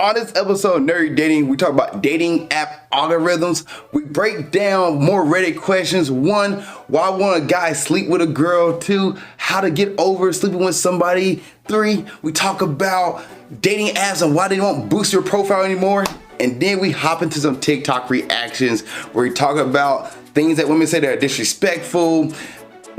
On this episode of Nerdy Dating, we talk about dating app algorithms. We break down more Reddit questions. 1, why won't a guy sleep with a girl? 2, how to get over sleeping with somebody. 3, we talk about dating apps and why they won't boost your profile anymore. And then we hop into some TikTok reactions where we talk about things that women say that are disrespectful,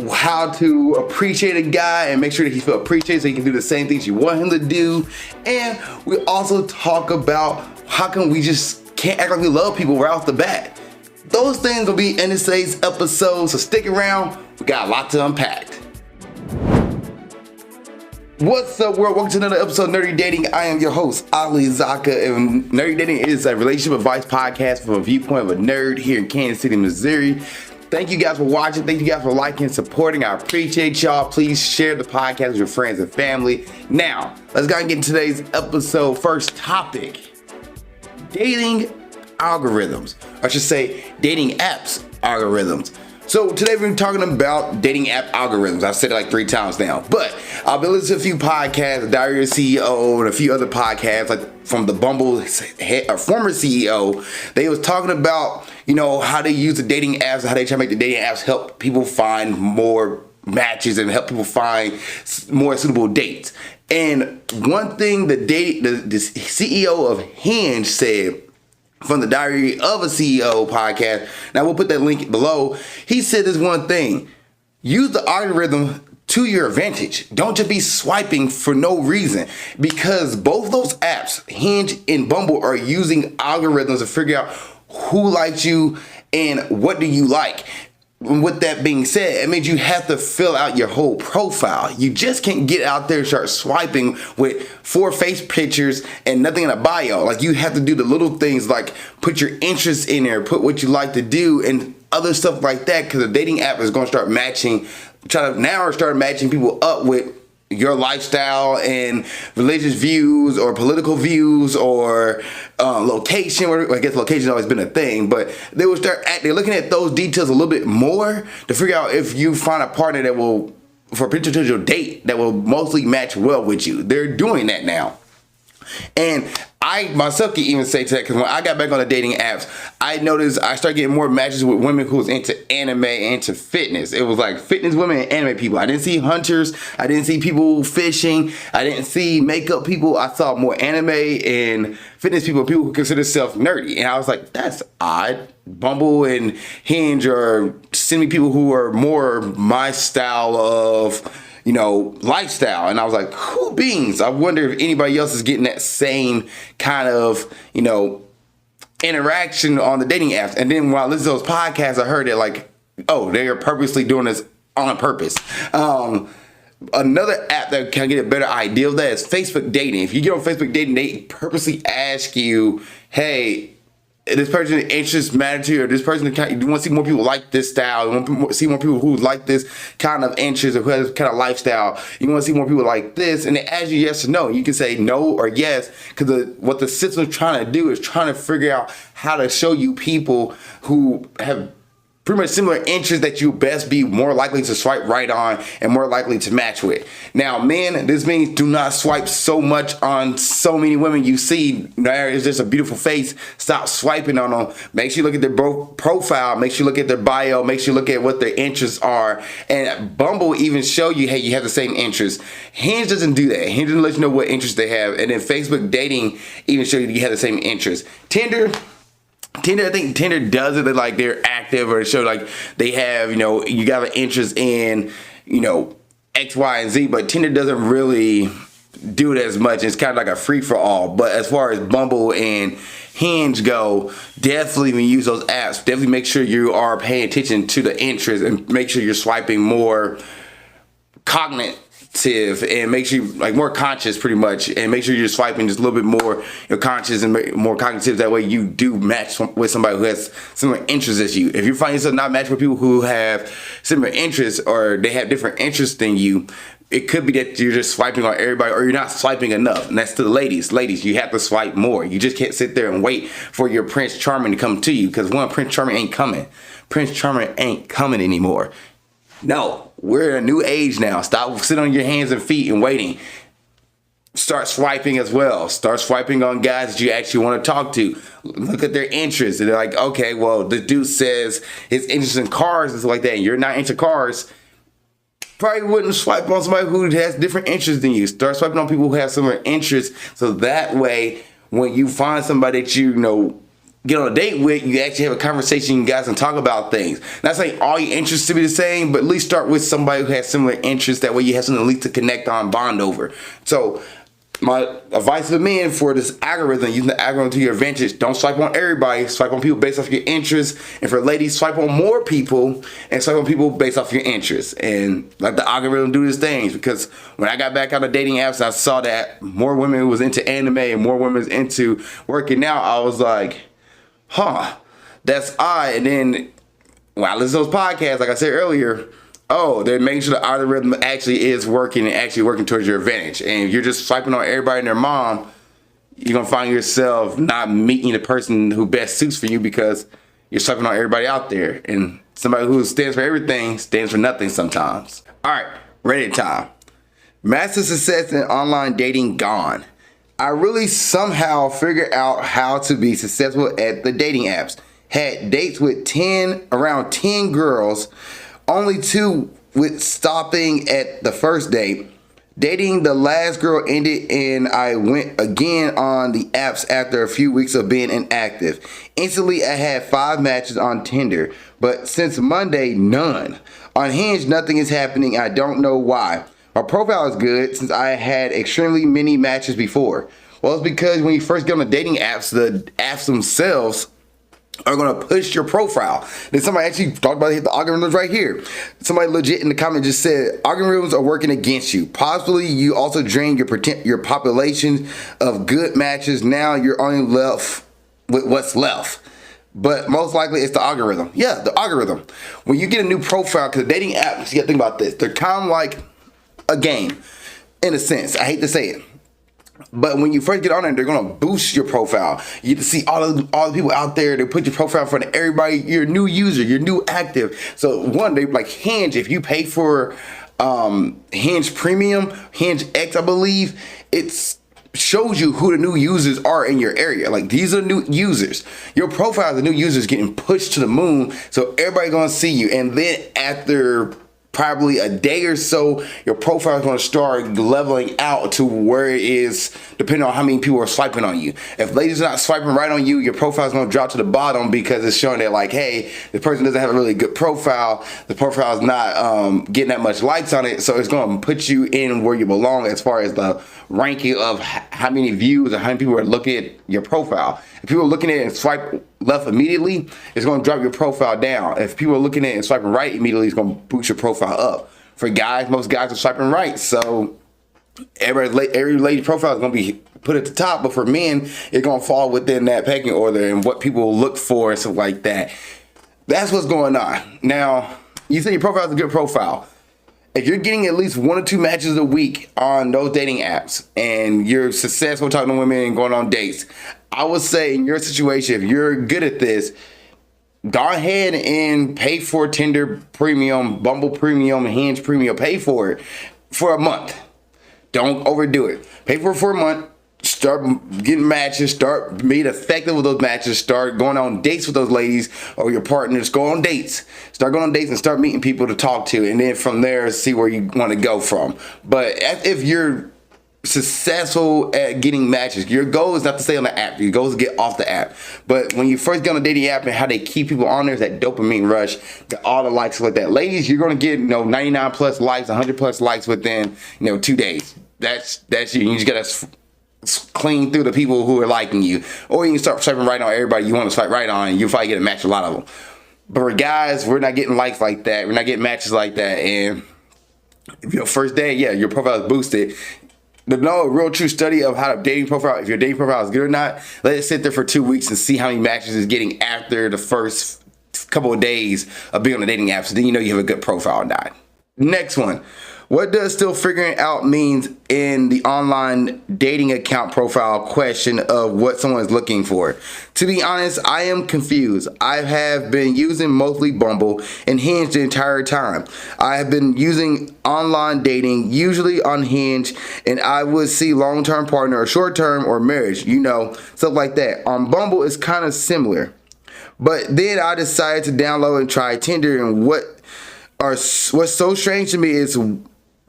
how to appreciate a guy and make sure that he feels appreciated so he can do the same things you want him to do. And we also talk about how come we just can't act like we love people right off the bat. Those things will be in today's episode, so stick around. We got a lot to unpack. What's up, world? Welcome to another episode of Nerdy Dating. I am your host, Zakka, and Nerdy Dating is a relationship advice podcast from a viewpoint of a nerd here in Kansas City, Missouri. Thank you guys for watching. Thank you guys for liking and supporting. I appreciate y'all. Please share the podcast with your friends and family. Now, let's go and get into today's episode. First topic, dating algorithms. I should say dating apps algorithms. So today we're talking about dating app algorithms. I've said it like 3 times now, but I've been listening to a few podcasts, Diary of a CEO, and a few other podcasts, like from the Bumble former CEO. They was talking about, how they use the dating apps and how they try to make the dating apps help people find more matches and help people find more suitable dates. And one thing the CEO of Hinge said, from the Diary of a CEO podcast, now we'll put that link below. He said this one thing: use the algorithm to your advantage. Don't just be swiping for no reason, because both those apps, Hinge and Bumble, are using algorithms to figure out who likes you and what do you like. And with that being said, it means you have to fill out your whole profile. You just can't get out there and start swiping with 4 face pictures and nothing in a bio. Like, you have to do the little things like put your interests in there, put what you like to do and other stuff like that, because the dating app is going to start start matching people up with your lifestyle and religious views or political views or location. I guess location's always been a thing, but they will they're looking at those details a little bit more to figure out if you find a partner that will, for a potential date, that will mostly match well with you. They're doing that now. And I myself can even say to that, because when I got back on the dating apps, I noticed I started getting more matches with women who was into anime and into fitness. It was like fitness women and anime people. I didn't see hunters. I didn't see people fishing. I didn't see makeup people. I saw more anime and fitness people who consider themselves nerdy. And I was like, that's odd. Bumble and Hinge are sending me people who are more my style of lifestyle. And I was like, who beans? I wonder if anybody else is getting that same kind of, interaction on the dating apps. And then while I listened to those podcasts, I heard that they are purposely doing this on purpose. Another app that can get a better idea of that is Facebook dating. If you get on Facebook dating, they purposely ask you, hey, this person's interests matter to you, or this person, you want to see more people like this style, you want to see more people who like this kind of interest or who has this kind of lifestyle, you want to see more people like this, and they ask you yes or no. You can say no or yes, because what the system's trying to do is trying to figure out how to show you people who have pretty much similar interests that you best be more likely to swipe right on and more likely to match with. Now, men, this means do not swipe so much on so many women you see. There is just a beautiful face. Stop swiping on them. Make sure you look at their profile. Make sure you look at their bio. Make sure you look at what their interests are. And Bumble even show you, hey, you have the same interests. Hinge doesn't do that. Hinge doesn't let you know what interests they have. And then Facebook dating even show you have the same interests. Tinder, I think Tinder does it. They're active, or show they have, you got an interest in, X, Y, and Z, but Tinder doesn't really do it as much. It's kind of like a free for all. But as far as Bumble and Hinge go, definitely when you use those apps, definitely make sure you are paying attention to the interest and make sure you're swiping more cognitive and make sure you more conscious pretty much, and make sure you're swiping just a little bit more conscious and more cognitive. That way you do match with somebody who has similar interests as you. If you find yourself not matching with people who have similar interests or they have different interests than you, it could be that you're just swiping on everybody, or you're not swiping enough. And that's to the ladies. Ladies, you have to swipe more. You just can't sit there and wait for your Prince Charming to come to you, because Prince Charming ain't coming. Prince Charming ain't coming anymore. No, we're in a new age now. Stop sitting on your hands and feet and waiting. start swiping as well. Start swiping on guys that you actually want to talk to. Look at their interests. And they're like, okay, well, the dude says his interest in cars and stuff like that, and you're not into cars. Probably wouldn't swipe on somebody who has different interests than you. Start swiping on people who have similar interests. So that way, when you find somebody that you know, get on a date with, you actually have a conversation, you guys can talk about things. Not saying all your interests to be the same, but at least start with somebody who has similar interests. That way you have something at least to connect on, bond over. So my advice to men for this algorithm, using the algorithm to your advantage, don't swipe on everybody, swipe on people based off your interests. And for ladies, swipe on more people and swipe on people based off your interests. And let the algorithm do its things. Because when I got back out of dating apps, I saw that more women was into anime and more women was into working out. I was like, huh, that's odd. And then when I listen to those podcasts, like I said earlier, oh, they're making sure the algorithm actually is working and actually working towards your advantage. And if you're just swiping on everybody and their mom, you're going to find yourself not meeting the person who best suits for you because you're swiping on everybody out there. And somebody who stands for everything stands for nothing sometimes. All right, Reddit time. Massive success in online dating gone. I really somehow figured out how to be successful at the dating apps. Had dates with around 10 girls. Only 2 with stopping at the first date. Dating the last girl ended and I went again on the apps after a few weeks of being inactive. Instantly I had 5 matches on Tinder, but since Monday, none. On Hinge, nothing is happening. I don't know why. My profile is good since I had extremely many matches before. Well, it's because when you first get on the dating apps, the apps themselves are going to push your profile. Then somebody actually talked about the algorithms right here. Somebody legit in the comment just said, algorithms are working against you. Possibly you also drain your population of good matches. Now you're only left with what's left. But most likely it's the algorithm. Yeah, the algorithm. When you get a new profile, because the dating apps, you got to think about this. They're kind of like a game, in a sense. I hate to say it. But when you first get on there, they're gonna boost your profile. You get to see all the people out there. They put your profile in front of everybody. You're a new user. You're new active. So one, they like Hinge. If you pay for Hinge Premium, Hinge X, I believe, it shows you who the new users are in your area. Like these are new users. Your profile, the new users getting pushed to the moon. So everybody gonna see you. And then after probably a day or so, your profile is going to start leveling out to where it is depending on how many people are swiping on you. If ladies are not swiping right on you, your profile is going to drop to the bottom because it's showing that like, hey, the person doesn't have a really good profile. The profile is not getting that much likes on it. So it's going to put you in where you belong as far as the ranking of how many views or how many people are looking at your profile. If people are looking at it and swipe left immediately, it's going to drop your profile down. If people are looking at it and swiping right immediately, it's going to boost your profile up. For guys, most guys are swiping right. So every lady's profile is going to be put at the top. But for men, it's going to fall within that pecking order and what people look for and stuff like that. That's what's going on. Now, you say your profile is a good profile. If you're getting at least 1 or 2 matches a week on those dating apps and you're successful talking to women and going on dates, I would say in your situation, if you're good at this, go ahead and pay for Tinder Premium, Bumble Premium, Hinge Premium. Pay for it for a month. Don't overdo it. Pay for it for a month. Start getting matches. Start being effective with those matches. Start going on dates with those ladies or your partners. Go on dates. Start going on dates and start meeting people to talk to. And then from there, see where you want to go from. But if you're successful at getting matches, your goal is not to stay on the app. Your goal is to get off the app. But when you first get on the dating app and how they keep people on there is that dopamine rush, all the likes like that. Ladies, you're going to get 99 plus likes, 100 plus likes within 2 days. That's you. You just got to clean through the people who are liking you, or you can start swiping right on everybody you want to swipe right on, and you'll probably get a match with a lot of them. But for guys, we're not getting likes like that. We're not getting matches like that. And if your first day, yeah, your profile is boosted. To know a real true study of how a dating profile, if your dating profile is good or not, let it sit there for 2 weeks and see how many matches it's getting after the first couple of days of being on the dating apps. So then you know you have a good profile or not. Next one. What does still figuring out means in the online dating account profile question of what someone is looking for? To be honest, I am confused. I have been using mostly Bumble and Hinge the entire time. I have been using online dating, usually on Hinge, and I would see long-term partner or short-term or marriage, stuff like that. On Bumble, it's kind of similar. But then I decided to download and try Tinder, and what's so strange to me is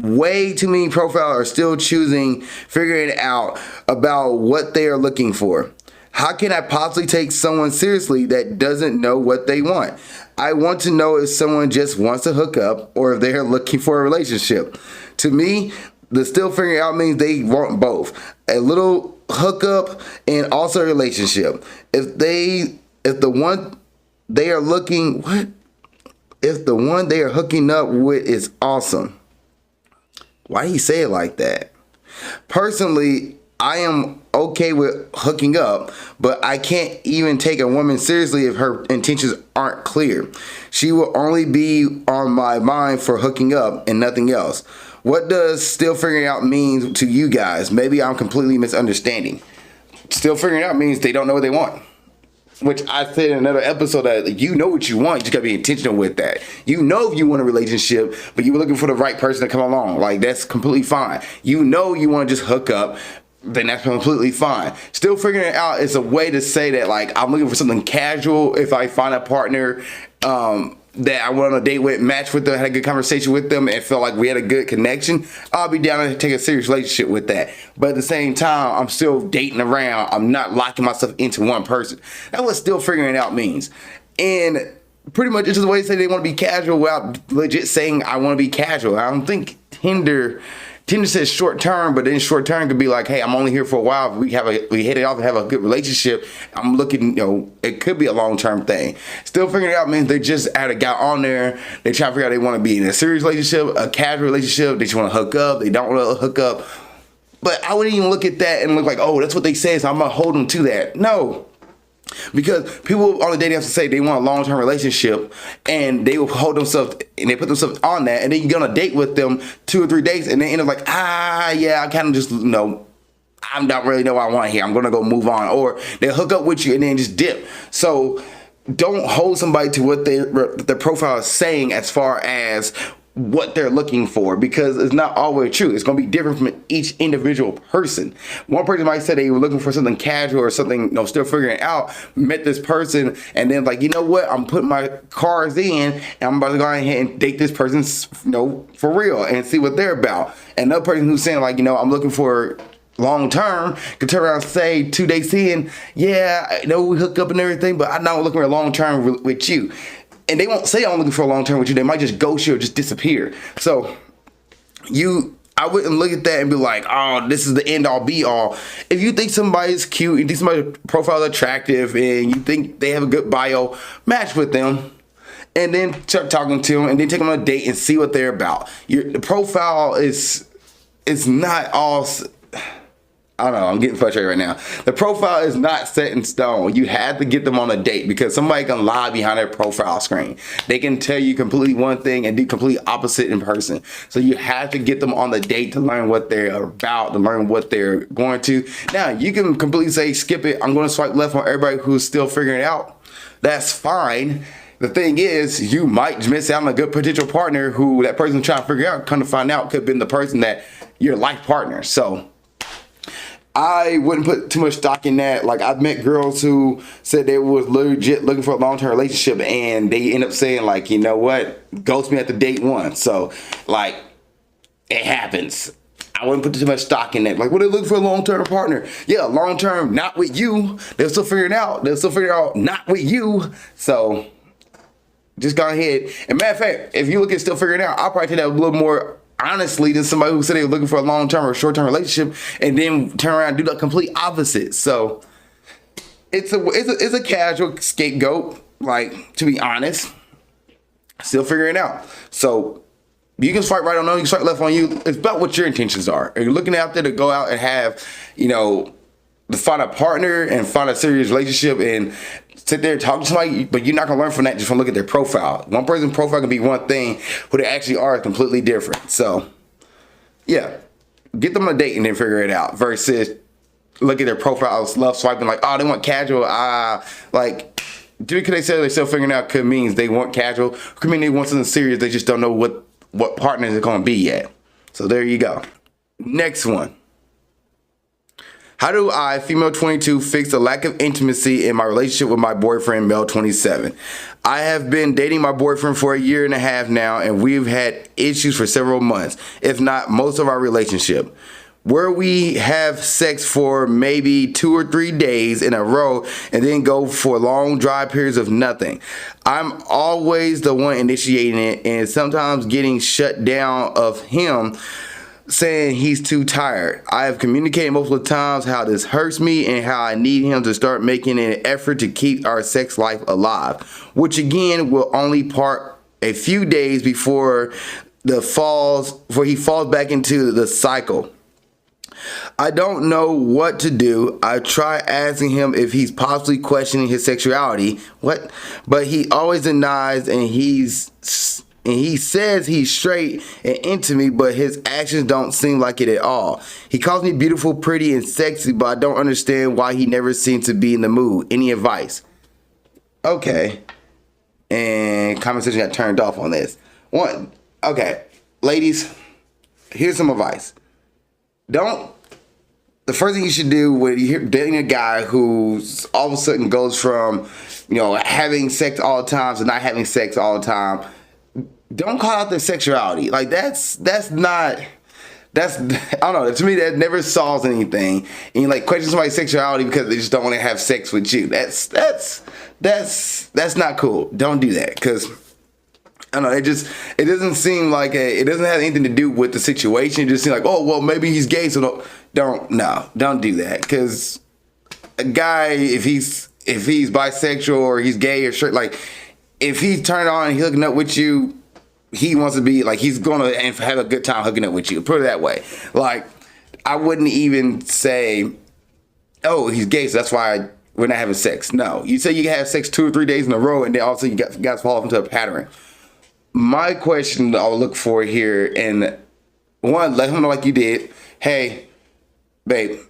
way too many profiles are still figuring out about what they are looking for. How can I possibly take someone seriously that doesn't know what they want? I want to know if someone just wants to hook up or if they're looking for a relationship. To me, the still figuring out means they want both. A little hookup and also a relationship. If the one they are hooking up with is awesome. Why do you say it like that? Personally, I am okay with hooking up, but I can't even take a woman seriously if her intentions aren't clear. She will only be on my mind for hooking up and nothing else. What does still figuring out mean to you guys? Maybe I'm completely misunderstanding. Still figuring out means they don't know what they want. Which I said in another episode that you know what you want, you just gotta be intentional with that. You know if you want a relationship, but you were looking for the right person to come along. Like, that's completely fine. You know you want to just hook up, then that's completely fine. Still figuring it out is a way to say that, like, I'm looking for something casual. If I find a partner that I went on a date with, matched with them, had a good conversation with them, and felt like we had a good connection, I'll be down to take a serious relationship with that. But at the same time, I'm still dating around. I'm not locking myself into one person. That's what still figuring it out means. And pretty much it's just a way to say they want to be casual without legit saying I want to be casual. I don't think Tinder says short term, but then short term could be like, hey, I'm only here for a while. We hit it off and have a good relationship. I'm looking, it could be a long term thing. Still figuring it out means they just got on there. They try to figure out they want to be in a serious relationship, a casual relationship. They just want to hook up. They don't want to hook up. But I wouldn't even look at that and look like, oh, that's what they say, so I'm gonna hold them to that. No. Because people on the dating apps say they want a long-term relationship, and they will hold themselves and they put themselves on that, and then you go on a date with them 2 or 3 days, and they end up like, yeah, I kind of just I'm not really know what I want here. I'm gonna go move on, or they hook up with you and then just dip. So don't hold somebody to what their profile is saying as far as what they're looking for, because it's not always true. It's going to be different from each individual person. One person might say they were looking for something casual or something, still figuring it out, met this person, and then like, you know what, I'm putting my cards in and I'm about to go ahead and date this person, for real, and see what they're about. And another person who's saying like, I'm looking for long term, could turn around and say 2 days in, yeah, I know we hook up and everything, but I'm not looking for a long term with you. And they won't say I'm looking for a long term with you. They might just ghost you or just disappear. So I wouldn't look at that and be like, oh, this is the end all be all. If you think somebody's cute, you think somebody's profile is attractive, and you think they have a good bio, match with them. And then start talking to them, and then take them on a date and see what they're about. The profile is not all. I don't know, I'm getting frustrated right now. The profile is not set in stone. You have to get them on a date, because somebody can lie behind their profile screen. They can tell you completely one thing and do complete opposite in person. So you have to get them on the date to learn what they're about, to learn what they're going to. Now, you can completely say, skip it. I'm going to swipe left on everybody who's still figuring it out. That's fine. The thing is, you might miss out on a good potential partner who that person trying to figure out, come to find out, could have been the person that your life partner. So I wouldn't put too much stock in that. Like, I've met girls who said they was legit looking for a long-term relationship, and they end up saying like, you know what, ghost me at the date 1. So like, it happens. I wouldn't put too much stock in that. Like, what they looking for a long-term partner? Yeah, long-term, not with you. They'll still figure it out. They'll still figure out not with you. So just go ahead. And matter of fact, if you look at still figuring it out, I'll probably take that a little more honestly than somebody who said they were looking for a long-term or short-term relationship and then turn around and do the complete opposite. So it's a casual scapegoat, like, to be honest. Still figuring it out. So you can swipe right on them, you can swipe left on you. It's about what your intentions are. Are you looking out there to go out and have, to find a partner and find a serious relationship and sit there and talk to somebody, but you're not going to learn from that just from looking at their profile. One person's profile can be one thing, who they actually are is completely different. So Yeah. Get them on a date and then figure it out versus look at their profiles, love swiping like, oh, they want casual. Like, just because they say they're still figuring out could mean they want casual. Could mean they want something serious. They just don't know what partner they're going to be yet. So there you go. Next one. How do I, female 22, fix the lack of intimacy in my relationship with my boyfriend, male 27? I have been dating my boyfriend for a year and a half now, and we've had issues for several months, if not most of our relationship, where we have sex for maybe 2 or 3 days in a row and then go for long dry periods of nothing. I'm always the one initiating it and sometimes getting shut down of him saying he's too tired. I have communicated multiple times how this hurts me and how I need him to start making an effort to keep our sex life alive, which again will only part a few days before he falls back into the cycle. I don't know what to do. I try asking him if he's possibly questioning his sexuality. But he always denies, and he says he's straight and into me, but his actions don't seem like it at all. He calls me beautiful, pretty, and sexy, but I don't understand why he never seems to be in the mood. Any advice? Okay. And comment section got turned off on this. Okay. Ladies, here's some advice. The first thing you should do when you're dating a guy who's all of a sudden goes from, having sex all the time to not having sex all the time, don't call out their sexuality. Like I don't know. To me, that never solves anything. And you question somebody's sexuality because they just don't want to have sex with you. That's not cool. Don't do that because I don't know. It doesn't seem like it doesn't have anything to do with the situation. It just seems like, oh well, maybe he's gay, so don't do that. Because a guy, if he's bisexual or he's gay or straight, like if he's turned on and he's hooking up with you, he wants to be like he's gonna have a good time hooking up with you. Put it that way. Like I wouldn't even say, oh, he's gay, so that's why we're not having sex. No, you say you have sex 2 or 3 days in a row, and then also you guys fall into a pattern. My question I'll look for here, and one, let him know like you did. Hey, babe,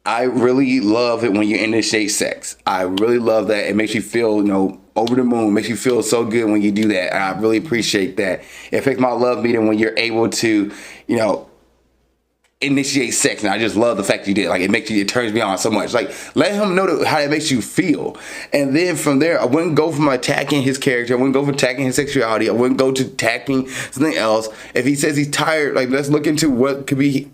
I really love it when you initiate sex. I really love that. It makes you feel, over the moon. It makes you feel so good when you do that. And I really appreciate that. It affects my love meter when you're able to, initiate sex, and I just love the fact you did. Like it turns me on so much. Like let him know how it makes you feel, and then from there, I wouldn't go from attacking his character. I wouldn't go for attacking his sexuality. I wouldn't go to attacking something else. If he says he's tired, like let's look into what could be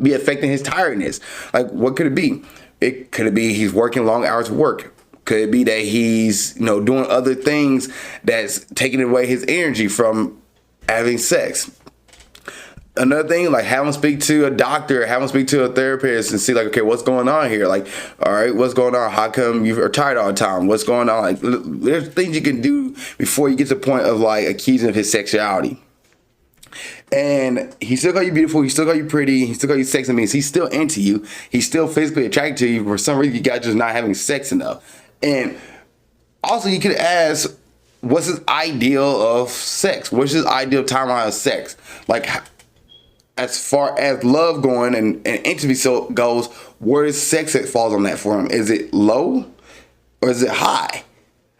affecting his tiredness. Like what could it be? Could it be he's working long hours of work? Could it be that he's doing other things that's taking away his energy from having sex? Another thing, like have him speak to a doctor, have him speak to a therapist and see like, okay, what's going on here? Like, all right, what's going on? How come you are tired all the time? What's going on? Like, there's things you can do before you get to the point of like accusing of his sexuality. And he still call you beautiful, he still call you pretty, he still call you sexy. Means he's still into you, he's still physically attracted to you. For some reason, you guys just not having sex enough. And also, you could ask, what's his ideal of sex? What's his ideal timeline of sex? Like, as far as love going and intimacy goes, where is sex that falls on that for him? Is it low or is it high?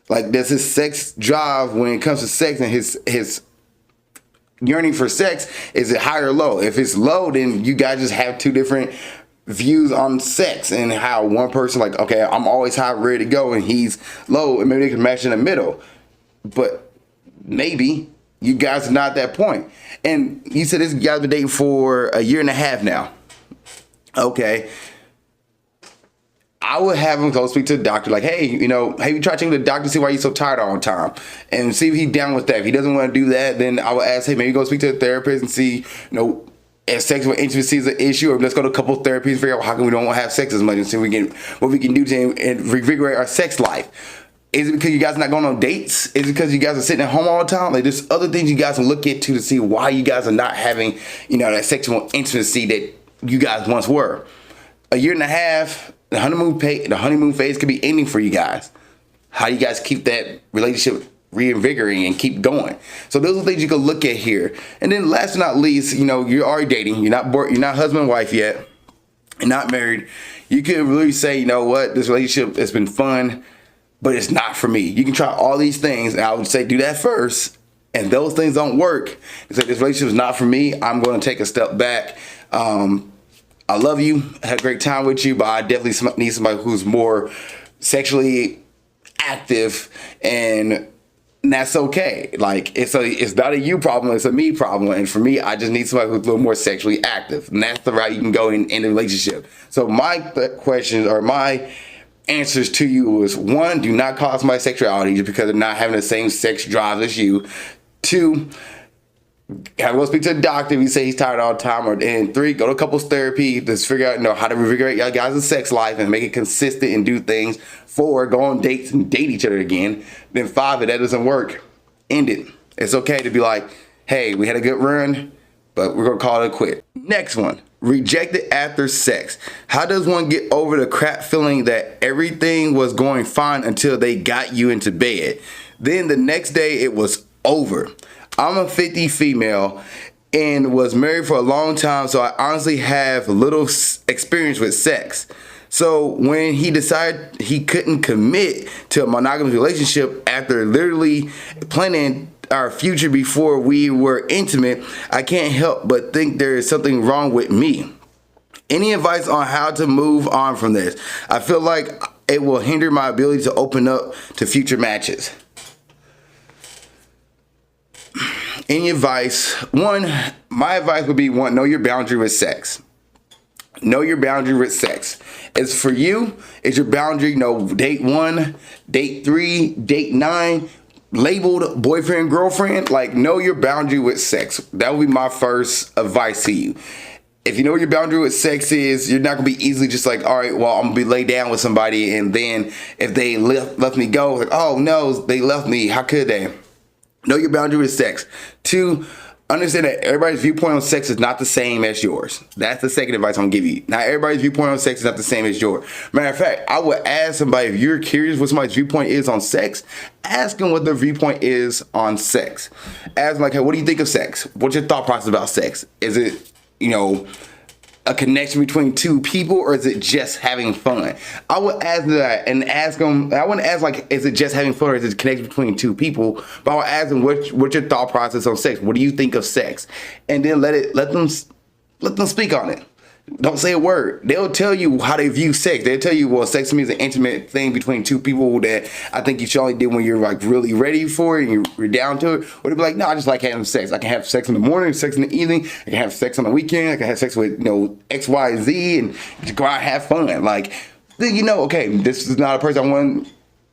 Like, does his sex drive when it comes to sex and his yearning for sex, is it high or low? If it's low, then you guys just have two different views on sex and how one person like, okay, I'm always high, ready to go, and he's low, and maybe they can match in the middle. But maybe you guys are not at that point. And you said this guy's been dating for a year and a half now. Okay. I would have him go speak to the doctor, like, hey, have you tried to the doctor to see why you're so tired all the time? And see if he's down with that. If he doesn't want to do that, then I would ask, hey, maybe go speak to a therapist and see, if sexual intimacy is an issue, or let's go to a couple of therapies and figure out how come we don't have sex as much and see what we can do to reinvigorate our sex life. Is it because you guys are not going on dates? Is it because you guys are sitting at home all the time? Like, there's other things you guys can look into to see why you guys are not having, that sexual intimacy that you guys once were. A year and a half, the honeymoon phase could be ending for you guys. How do you guys keep that relationship reinvigorating and keep going. So those are things you can look at here. And then last but not least, you're already dating. You're not husband and wife yet. You're not married. You can really say, you know what, this relationship has been fun, but it's not for me. You can try all these things, and I would say do that first. And those things don't work. It's like, this relationship is not for me. I'm going to take a step back. I love you. I had a great time with you, but I definitely need somebody who's more sexually active, and that's okay. Like, it's not a you problem, it's a me problem. And for me, I just need somebody who's a little more sexually active. And that's the route you can go in a relationship. So my questions, or my answers to you is: 1, do not call somebody sexuality just because they're not having the same sex drive as you. 2, have to go speak to a doctor if you say he's tired all the time. And 3, go to couples therapy to figure out how to reinvigorate your guys' sex life and make it consistent and do things. 4, go on dates and date each other again. Then 5, if that doesn't work, end it. It's okay to be like, hey, we had a good run, but we're gonna call it a quit. Next one: rejected after sex. How does one get over the crap feeling that everything was going fine until they got you into bed? Then the next day it was over. I'm a 50 female and was married for a long time, so I honestly have little experience with sex. So when he decided he couldn't commit to a monogamous relationship after literally planning our future before we were intimate, I can't help but think there is something wrong with me. Any advice on how to move on from this? I feel like it will hinder my ability to open up to future matches. Any advice? 1, my advice would be: 1, know your boundary with sex. Know your boundary with sex. It's for you. It's your boundary. Date 1, date 3, date 9, labeled boyfriend, girlfriend. Like, know your boundary with sex. That would be my first advice to you. If you know what your boundary with sex is, you're not going to be easily just like, all right, well, I'm going to be laid down with somebody, and then if they left me go, like, oh no, they left me. How could they? Know your boundary with sex. 2, understand that everybody's viewpoint on sex is not the same as yours. That's the second advice I'm gonna give you. Not everybody's viewpoint on sex is not the same as yours. Matter of fact, I would ask somebody, if you're curious what somebody's viewpoint is on sex, ask them what their viewpoint is on sex. Ask them, like, hey, what do you think of sex? What's your thought process about sex? Is it, a connection between two people, or is it just having fun? I would ask that and ask them. I wouldn't ask like, is it just having fun, or is it a connection between two people? But I would ask them, what's your thought process on sex? What do you think of sex? And then let them speak on it. Don't say a word. They'll tell you how they view sex. They'll tell you, well, sex to me is an intimate thing between two people that I think you should only do when you're like really ready for it and you're down to it. Or they'll be like, no, I just like having sex. I can have sex in the morning, sex in the evening. I can have sex on the weekend. I can have sex with, X, Y, Z, and just go out and have fun. Like, then okay, this is not a person I want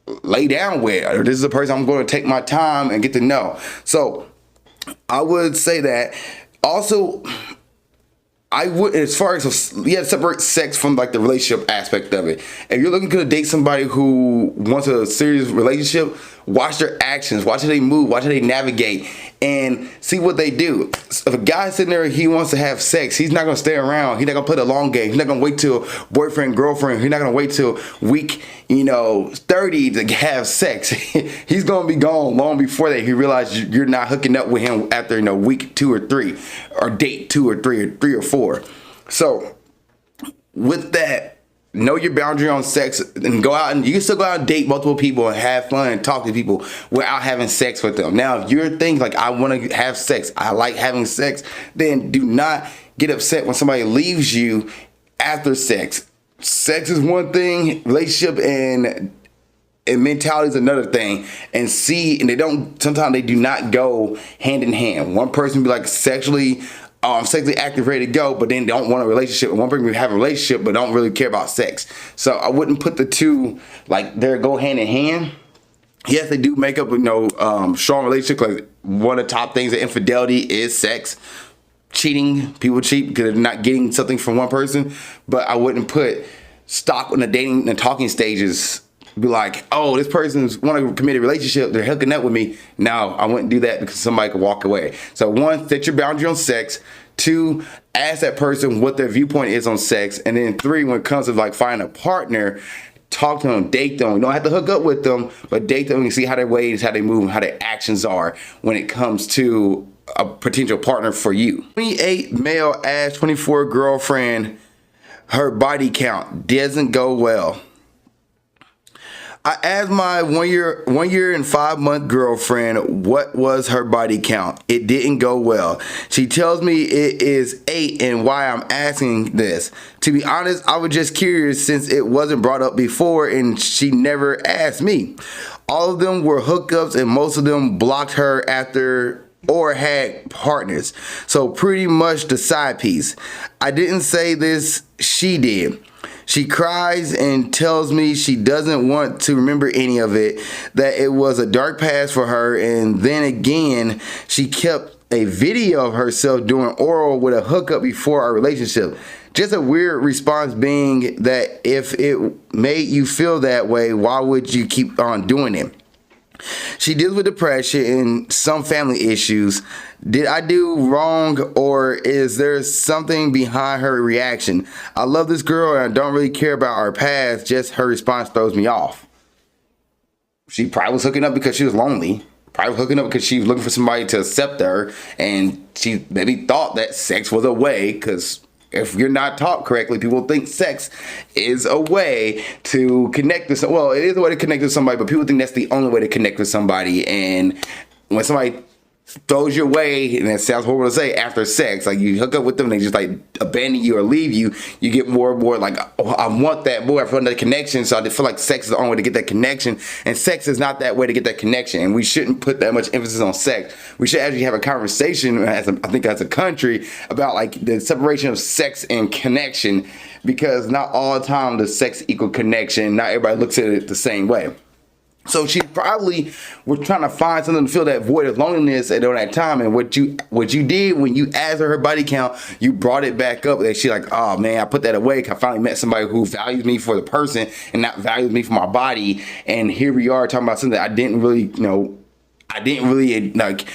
to lay down with, or this is a person I'm going to take my time and get to know. So I would say that. Also, I would, as far as, you have to separate sex from like the relationship aspect of it. If you're looking to date somebody who wants a serious relationship, watch their actions, watch how they move, watch how they navigate, and see what they do. If a guy's sitting there, he wants to have sex, he's not going to stay around. He's not going to play the long game. He's not going to wait till boyfriend, girlfriend. He's not going to wait till week, 30 to have sex. He's going to be gone long before that. He realizes you're not hooking up with him after, week 2 or 3, or date 2 or 3 or 3 or 4. So with that, know your boundary on sex, and go out, and you can still go out and date multiple people and have fun and talk to people without having sex with them. Now, if you're thinking like, I want to have sex, I like having sex, then do not get upset when somebody leaves you after sex. Sex is one thing, relationship and mentality is another thing. And sometimes they do not go hand in hand. One person be like sexually active, ready to go, but then don't want a relationship. And one person have a relationship, but don't really care about sex. So I wouldn't put the two like they go hand in hand. Yes, they do make up, strong relationship. Like one of the top things of infidelity is sex. Cheating, people cheat because they're not getting something from one person. But I wouldn't put stock in the dating and talking stages. Be like, oh, this person's want to commit a relationship, they're hooking up with me. No, I wouldn't do that because somebody could walk away. So 1, set your boundary on sex. 2, ask that person what their viewpoint is on sex. And then 3, when it comes to like finding a partner, talk to them, date them. You don't have to hook up with them, but date them and see how their ways, how they move, and how their actions are when it comes to a potential partner for you. 28 male asked 24 girlfriend her body count. Doesn't go well. I asked my one year and 5 month girlfriend what was her body count. It didn't go well. She tells me it is 8 and why I'm asking this. To be honest, I was just curious since it wasn't brought up before and she never asked me. All of them were hookups and most of them blocked her after or had partners. So pretty much the side piece. I didn't say this, she did. She cries and tells me she doesn't want to remember any of it, that it was a dark past for her. And then again, she kept a video of herself doing oral with a hookup before our relationship. Just a weird response being that if it made you feel that way, why would you keep on doing it? She deals with depression and some family issues. Did I do wrong or is there something behind her reaction? I love this girl and I don't really care about our past. Just her response throws me off. She probably was hooking up because she was lonely. Probably hooking up because she was looking for somebody to accept her. And she maybe thought that sex was a way, because if you're not taught correctly, people think sex is a way to connect with somebody. Well, it is a way to connect with somebody, but people think that's the only way to connect with somebody. And when somebody throws your way, and it sounds horrible to say, after sex, like you hook up with them, they just like abandon you or leave you, you get more and more like, oh, I want that more, I want that connection. So I feel like sex is the only way to get that connection, and sex is not that way to get that connection. And we shouldn't put that much emphasis on sex. We should actually have a conversation, I think as a country, about like the separation of sex and connection, because not all the time does sex equal connection. Not everybody looks at it the same way. So she probably was trying to find something to fill that void of loneliness at that time. And what you did when you asked her body count, you brought it back up. And she's like, oh man, I put that away. I finally met somebody who values me for the person and not values me for my body. And here we are talking about something that I didn't really like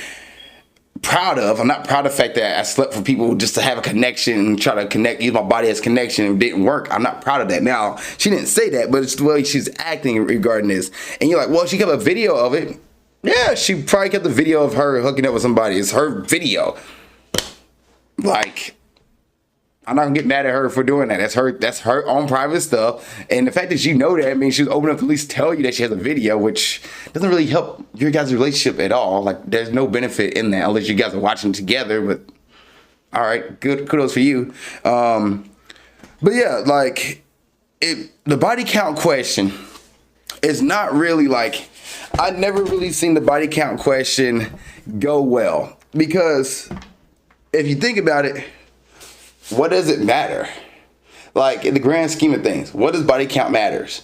proud of. I'm not proud of the fact that I slept for people just to have a connection and try to connect, use my body as connection, and it didn't work. I'm not proud of that. Now, she didn't say that, but it's the way she's acting regarding this. And you're like, well, she kept a video of it. Yeah, she probably kept the video of her hooking up with somebody. It's her video. Like, I'm not gonna get mad at her for doing that. That's her own private stuff. And the fact that you know that means she's open enough to at least tell you that she has a video, which doesn't really help your guys' relationship at all. Like, there's no benefit in that unless you guys are watching together. But all right, good, kudos for you. But yeah, like the body count question is not really like, I never really seen the body count question go well, because if you think about it, what does it matter? Like, in the grand scheme of things, what does body count matters?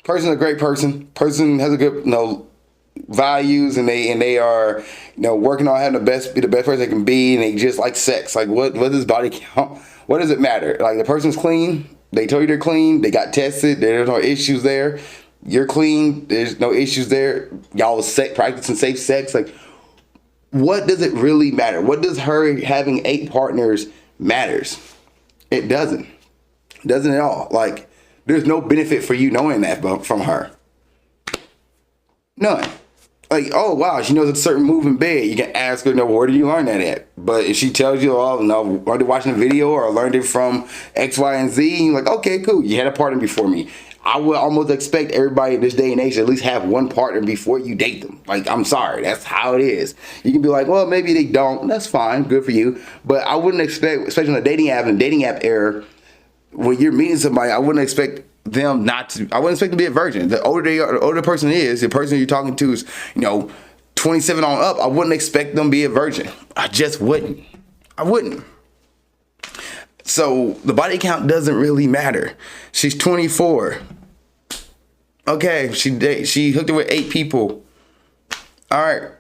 Person's a great person. Person has a good, values, and they are, working on having be the best person they can be, and they just like sex. Like, what does body count? What does it matter? Like, the person's clean. They told you they're clean. They got tested. There's no issues there. You're clean. There's no issues there. Y'all was practicing safe sex. Like, what does it really matter? What does her having 8 partners matters? It doesn't. It doesn't at all. Like, there's no benefit for you knowing that from her. None. Like, oh wow, she knows a certain move in bed. You can ask her, where did you learn that at? But if she tells you, oh no, learned it watching a video or learned it from X, Y, and Z, and you're like, okay, cool. You had a partner before me. I would almost expect everybody in this day and age to at least have one partner before you date them. Like, I'm sorry, that's how it is. You can be like, well, maybe they don't. That's fine, good for you. But I wouldn't expect, especially on a dating app era, when you're meeting somebody, I wouldn't expect them not to. I wouldn't expect them to be a virgin. The older the older person is, the person you're talking to is, 27 on up. I wouldn't expect them to be a virgin. I just wouldn't. I wouldn't. So the body count doesn't really matter. She's 24. Okay, she hooked up with 8 people. All right.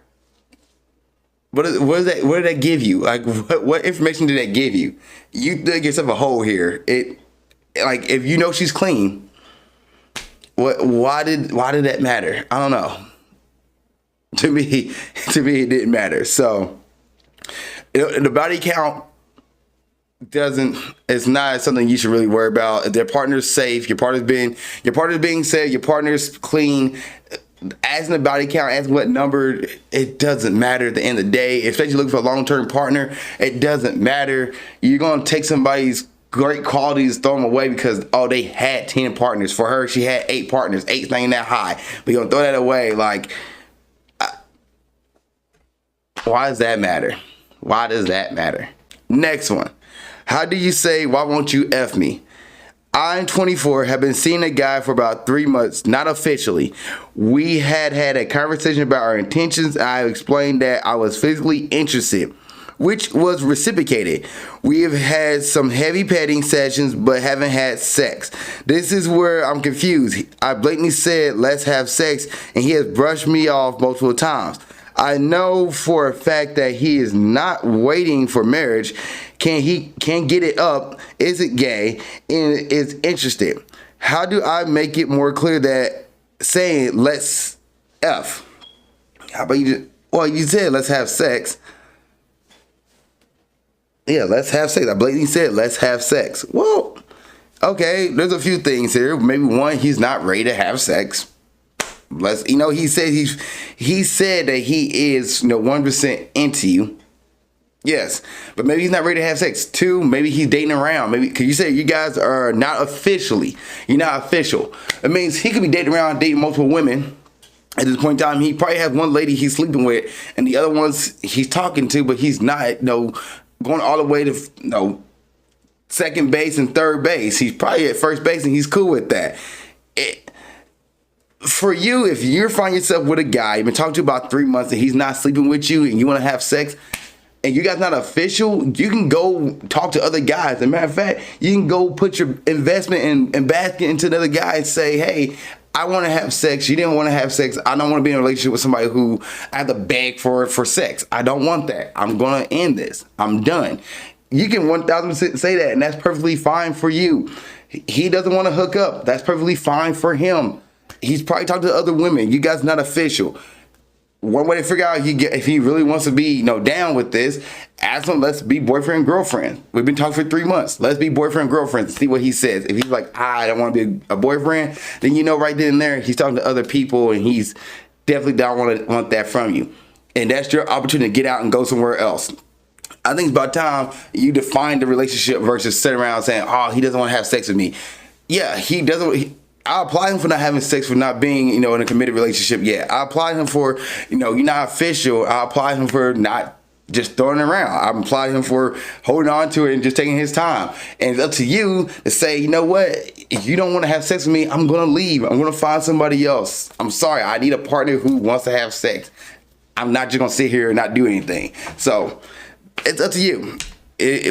What did that give you? Like, what information did that give you? You dug yourself a hole here. Like, if you know she's clean, why did that matter? I don't know. To me, it didn't matter. So, the body count doesn't it's not something you should really worry about. If their partner's safe, your partner's being safe, your partner's clean, asking the body count, asking what number, it doesn't matter at the end of the day, especially looking for a long-term partner. It doesn't matter. You're gonna take somebody's great qualities, throw them away because they had 10 partners. For her, she had 8 partners. 8's not even that high, but you're gonna throw that away. Like, why does that matter? Why does that matter? Next one. How do you say, why won't you F me? I'm 24, have been seeing a guy for about 3 months, not officially. We had a conversation about our intentions. I explained that I was physically interested, which was reciprocated. We have had some heavy petting sessions, but haven't had sex. This is where I'm confused. I blatantly said, let's have sex, and he has brushed me off multiple times. I know for a fact that he is not waiting for marriage. Can't get it up, isn't gay, and is interested. How do I make it more clear that saying let's F? How about you said let's have sex. Yeah, let's have sex. I blatantly said let's have sex. Well, okay, there's a few things here. Maybe one, he's not ready to have sex. He said that he is 100% into you. Yes, but maybe he's not ready to have sex. 2, maybe he's dating around. Maybe because you said you guys are not officially. You're not official. It means he could be dating around, dating multiple women. At this point in time, he probably has one lady he's sleeping with, and the other ones he's talking to, but he's not, going all the way to, second base and third base. He's probably at first base, and he's cool with that. For you, if you're finding yourself with a guy you've been talking to about 3 months and he's not sleeping with you and you want to have sex and you guys not official, you can go talk to other guys. As a matter of fact, you can go put your investment and basket into another guy and say, hey, I want to have sex. You didn't want to have sex. I don't want to be in a relationship with somebody who I have to beg for sex. I don't want that. I'm going to end this. I'm done. You can 1000% say that, and that's perfectly fine for you. He doesn't want to hook up. That's perfectly fine for him. He's probably talking to other women. You guys not official. One way to figure out if he really wants to be down with this, ask him, let's be boyfriend and girlfriend. We've been talking for 3 months. Let's be boyfriend and girlfriend and see what he says. If he's like, I don't want to be a boyfriend, then right then and there, he's talking to other people and he's definitely don't want that from you. And that's your opportunity to get out and go somewhere else. I think it's about time you define the relationship versus sitting around saying, he doesn't want to have sex with me. Yeah, he doesn't. I apply him for not having sex, for not being, in a committed relationship yet. I apply him for, you're not official. I apply him for not just throwing it around. I apply him for holding on to it and just taking his time. And it's up to you to say, you know what? If you don't want to have sex with me, I'm going to leave. I'm going to find somebody else. I'm sorry. I need a partner who wants to have sex. I'm not just going to sit here and not do anything. So it's up to you.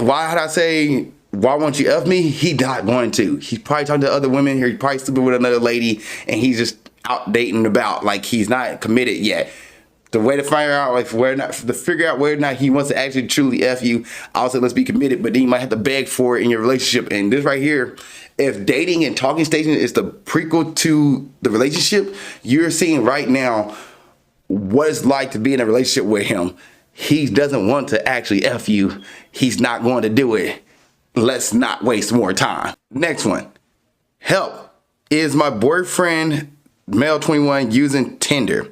Why did I say, why won't you F me? He's not going to. He's probably talking to other women. He's probably sleeping with another lady, and he's just out dating about. Like, he's not committed yet. The way to figure out whether or not he wants to actually truly F you, I'll say let's be committed, but then you might have to beg for it in your relationship. And this right here, if dating and talking station is the prequel to the relationship, you're seeing right now what it's like to be in a relationship with him. He doesn't want to actually F you. He's not going to do it. Let's not waste more time. Next one. Help. Is my boyfriend, male 21, using Tinder?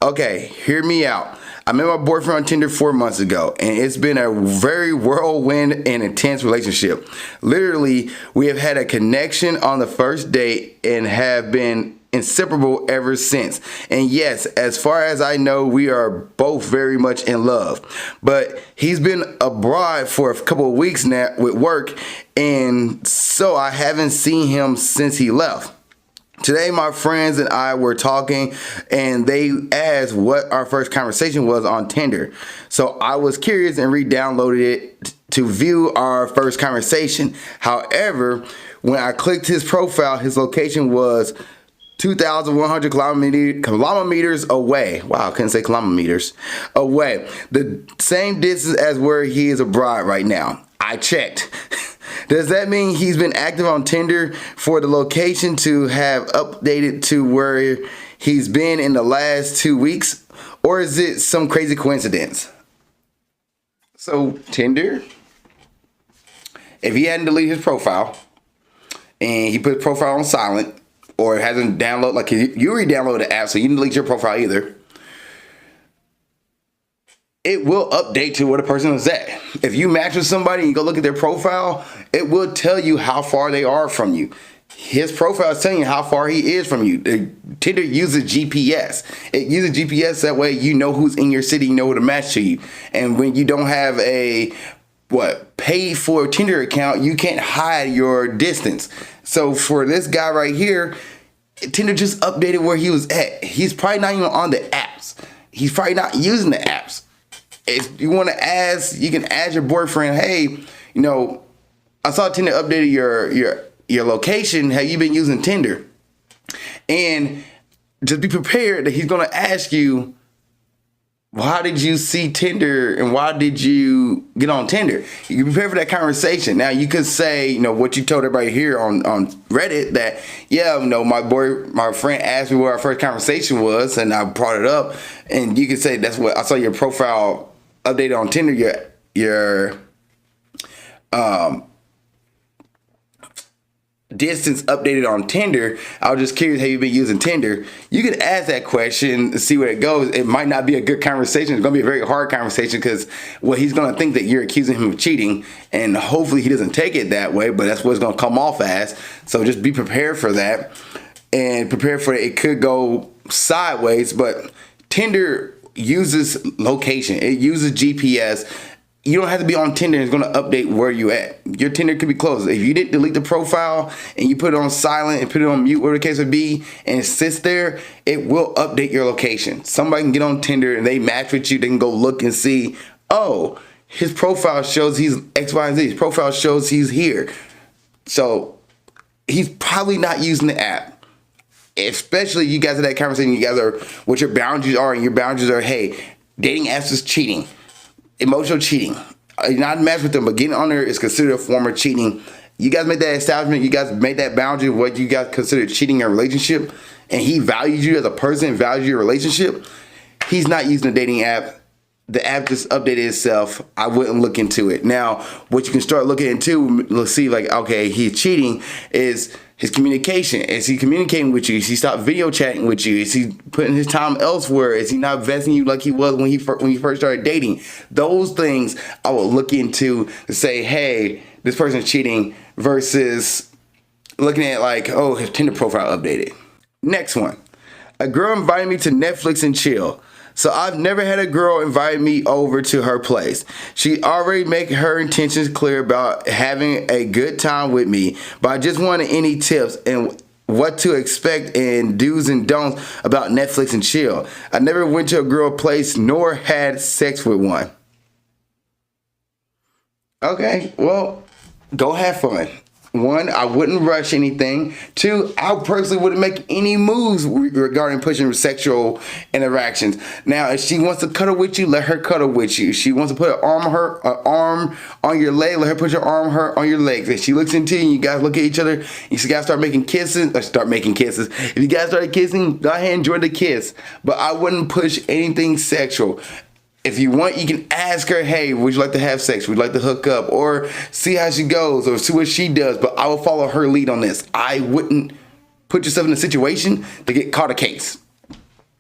Okay, hear me out. I met my boyfriend on Tinder 4 months ago, and it's been a very whirlwind and intense relationship. Literally, we have had a connection on the first date and have been inseparable ever since. And yes, as far as I know, we are both very much in love. But he's been abroad for a couple of weeks now with work, and so I haven't seen him since he left. Today, my friends and I were talking, and they asked what our first conversation was on Tinder. So I was curious and re-downloaded it to view our first conversation. However, when I clicked his profile, his location was 2,100 kilometers away. Wow, I couldn't say kilometers away. The same distance as where he is abroad right now. I checked. Does that mean he's been active on Tinder for the location to have updated to where he's been in the last 2 weeks? Or is it some crazy coincidence? So Tinder, if he hadn't deleted his profile and he put his profile on silent or hasn't downloaded, like you already downloaded the app, so you didn't delete your profile either, it will update to where the person is at. If you match with somebody and you go look at their profile, it will tell you how far they are from you. His profile is telling you how far he is from you. Tinder uses GPS. It uses GPS, that way you know who's in your city, you know who to match to you. And when you don't have a paid for Tinder account, you can't hide your distance. So for this guy right here, Tinder just updated where he was at. He's probably not even on the apps. He's probably not using the apps. If you want to ask, you can ask your boyfriend, hey, I saw Tinder updated your location. Have you been using Tinder? And just be prepared that he's going to ask you, why did you see Tinder and why did you get on Tinder? You can prepare for that conversation. Now you could say, what you told everybody here on Reddit, that, my friend asked me where our first conversation was and I brought it up. And you could say, that's what I saw your profile updated on Tinder, your distance updated on Tinder. I was just curious, have you been using Tinder? You could ask that question and see where it goes. It might not be a good conversation. It's going to be a very hard conversation because, he's going to think that you're accusing him of cheating, and hopefully he doesn't take it that way, but that's what it's going to come off as. So just be prepared for that and prepare for it. It could go sideways, but Tinder uses location. It uses GPS. You don't have to be on Tinder. It's going to update where you at. Your Tinder could be closed. If you didn't delete the profile and you put it on silent and put it on mute, whatever the case would be, and it sits there, it will update your location. Somebody can get on Tinder and they match with you. They can go look and see, oh, his profile shows he's X, Y, and Z. His profile shows he's here. So he's probably not using the app. Especially you guys have that conversation, you guys are what your boundaries are, and your boundaries are, hey, dating apps is cheating. Emotional cheating. You're not matched with them, but getting on there is considered a form of cheating. You guys made that establishment, you guys made that boundary of what you guys consider cheating in a relationship, and he values you as a person, values your relationship. He's not using a dating app. The app just updated itself. I wouldn't look into it. Now, what you can start looking into, let's see, like, okay, he's cheating, is his communication. Is he communicating with you? Is he stopped video chatting with you? Is he putting his time elsewhere? Is he not vesting you like he was when you first started dating? Those things I will look into to say, hey, this person's cheating, versus looking at like, oh, his Tinder profile updated. Next one. A girl invited me to Netflix and chill. So I've never had a girl invite me over to her place. She already make her intentions clear about having a good time with me, but I just wanted any tips and what to expect and do's and don'ts about Netflix and chill. I never went to a girl place nor had sex with one. Okay, well, go have fun. One, I wouldn't rush anything. Two, I personally wouldn't make any moves regarding pushing sexual interactions. Now, if she wants to cuddle with you, let her cuddle with you. If she wants to put an arm on your leg, let her put your arm on your legs. If she looks into you and you guys look at each other, you guys start making kisses. If you guys started kissing, go ahead and enjoy the kiss. But I wouldn't push anything sexual. If you want, you can ask her, hey, would you like to have sex? Would you like to hook up? Or see how she goes, or see what she does. But I will follow her lead on this. I wouldn't put yourself in a situation to get caught a case.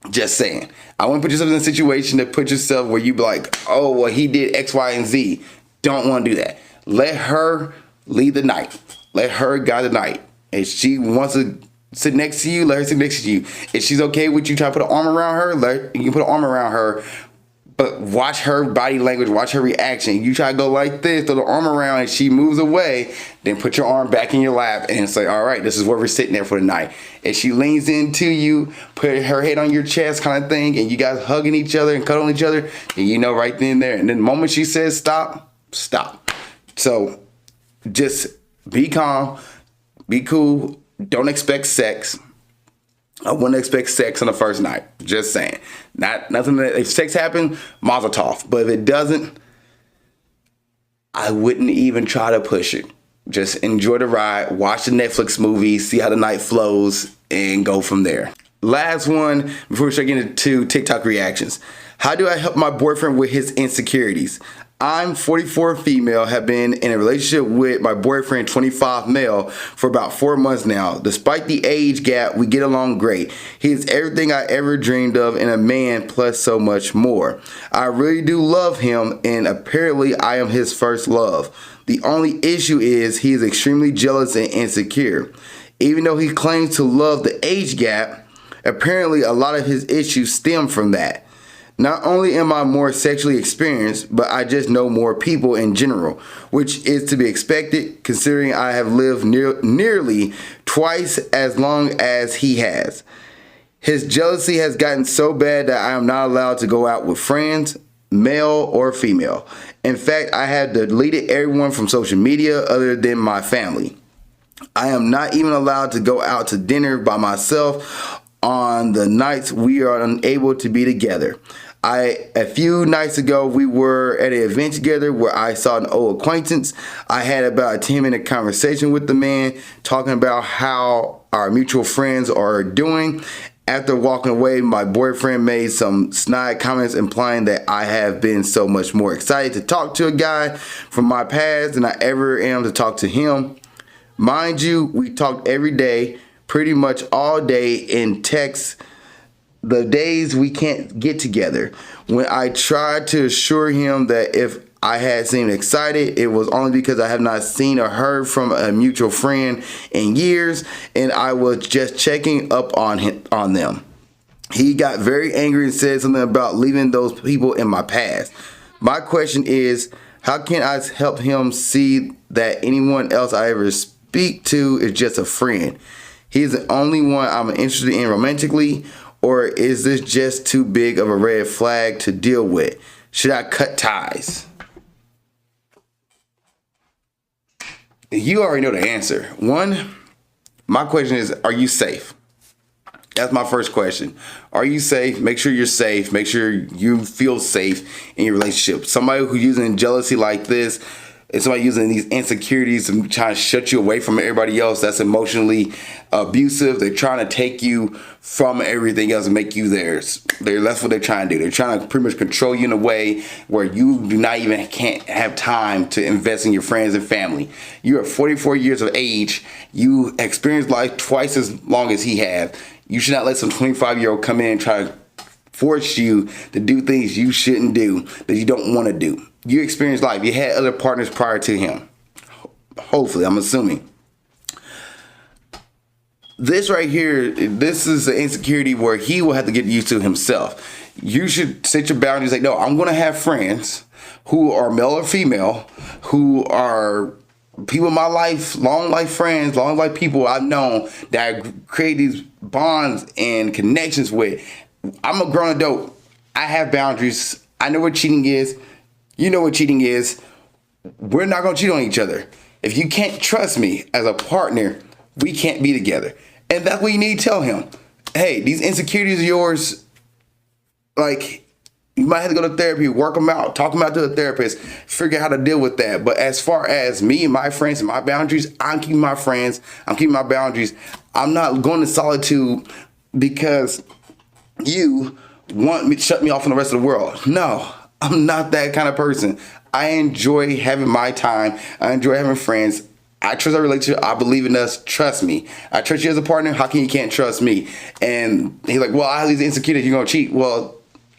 Just saying. I wouldn't put yourself in a situation to put yourself where you be like, oh, well, he did X, Y, and Z. Don't want to do that. Let her lead the night. Let her guide the night. If she wants to sit next to you, let her sit next to you. If she's okay with you trying to put an arm around her, you can put an arm around her. But watch her body language, watch her reaction. You try to go like this, throw the arm around, and she moves away, then put your arm back in your lap and say, all right, this is where we're sitting there for the night. If she leans into you, put her head on your chest kind of thing, and you guys hugging each other and cuddling each other, and you know right then and there. And then the moment she says stop, stop. So just be calm, be cool, don't expect sex. I wouldn't expect sex on the first night. Just saying. Nothing that, if sex happens, mazel tov. But if it doesn't, I wouldn't even try to push it. Just enjoy the ride, watch the Netflix movie, see how the night flows, and go from there. Last one, before we start getting into TikTok reactions. How do I help my boyfriend with his insecurities? I'm 44 female, have been in a relationship with my boyfriend 25 male for about 4 months now. Despite the age gap, we get along great. He is everything I ever dreamed of in a man plus so much more. I really do love him and apparently I am his first love. The only issue is he is extremely jealous and insecure. Even though he claims to love the age gap, apparently a lot of his issues stem from that. Not only am I more sexually experienced, but I just know more people in general, which is to be expected considering I have lived nearly twice as long as he has. His jealousy has gotten so bad that I am not allowed to go out with friends, male or female. In fact, I have deleted everyone from social media other than my family. I am not even allowed to go out to dinner by myself on the nights we are unable to be together. A few nights ago, we were at an event together where I saw an old acquaintance. I had about a 10-minute conversation with the man, talking about how our mutual friends are doing. After walking away, my boyfriend made some snide comments implying that I have been so much more excited to talk to a guy from my past than I ever am to talk to him. Mind you, we talked every day, pretty much all day in text. The days we can't get together. When I tried to assure him that if I had seemed excited, it was only because I have not seen or heard from a mutual friend in years, and I was just checking up on them. He got very angry and said something about leaving those people in my past. My question is, how can I help him see that anyone else I ever speak to is just a friend? He's the only one I'm interested in romantically. Or is this just too big of a red flag to deal with? Should I cut ties? You already know the answer. One, my question is, are you safe? That's my first question. Are you safe? Make sure you're safe. Make sure you feel safe in your relationship. Somebody who's using jealousy like this, and somebody using these insecurities and trying to shut you away from everybody else, that's emotionally abusive. They're trying to take you from everything else and make you theirs. That's what they're trying to do. They're trying to pretty much control you in a way where you do not even can't have time to invest in your friends and family. You're 44 years of age. You experienced life twice as long as he has. You should not let some 25-year-old come in and try to force you to do things you shouldn't do, that you don't want to do. You experienced life. You had other partners prior to him. Hopefully, I'm assuming. This right here, this is the insecurity where he will have to get used to himself. You should set your boundaries. Like, no, I'm going to have friends who are male or female, who are people in my life, long life friends, long life people I've known that I create these bonds and connections with. I'm a grown adult. I have boundaries. I know what cheating is. You know what cheating is. We're not going to cheat on each other. If you can't trust me as a partner, we can't be together. And that's what you need to tell him. Hey, these insecurities of yours, like, you might have to go to therapy, work them out, talk them out to a therapist, figure out how to deal with that. But as far as me and my friends and my boundaries, I'm keeping my friends. I'm keeping my boundaries. I'm not going to solitude because you want me to shut me off from the rest of the world. No, I'm not that kind of person. I enjoy having my time. I enjoy having friends. I trust our relationship. I believe in us. Trust me. I trust you as a partner. How can you can't trust me? And he's like, well, I have these insecurities. You're going to cheat. Well,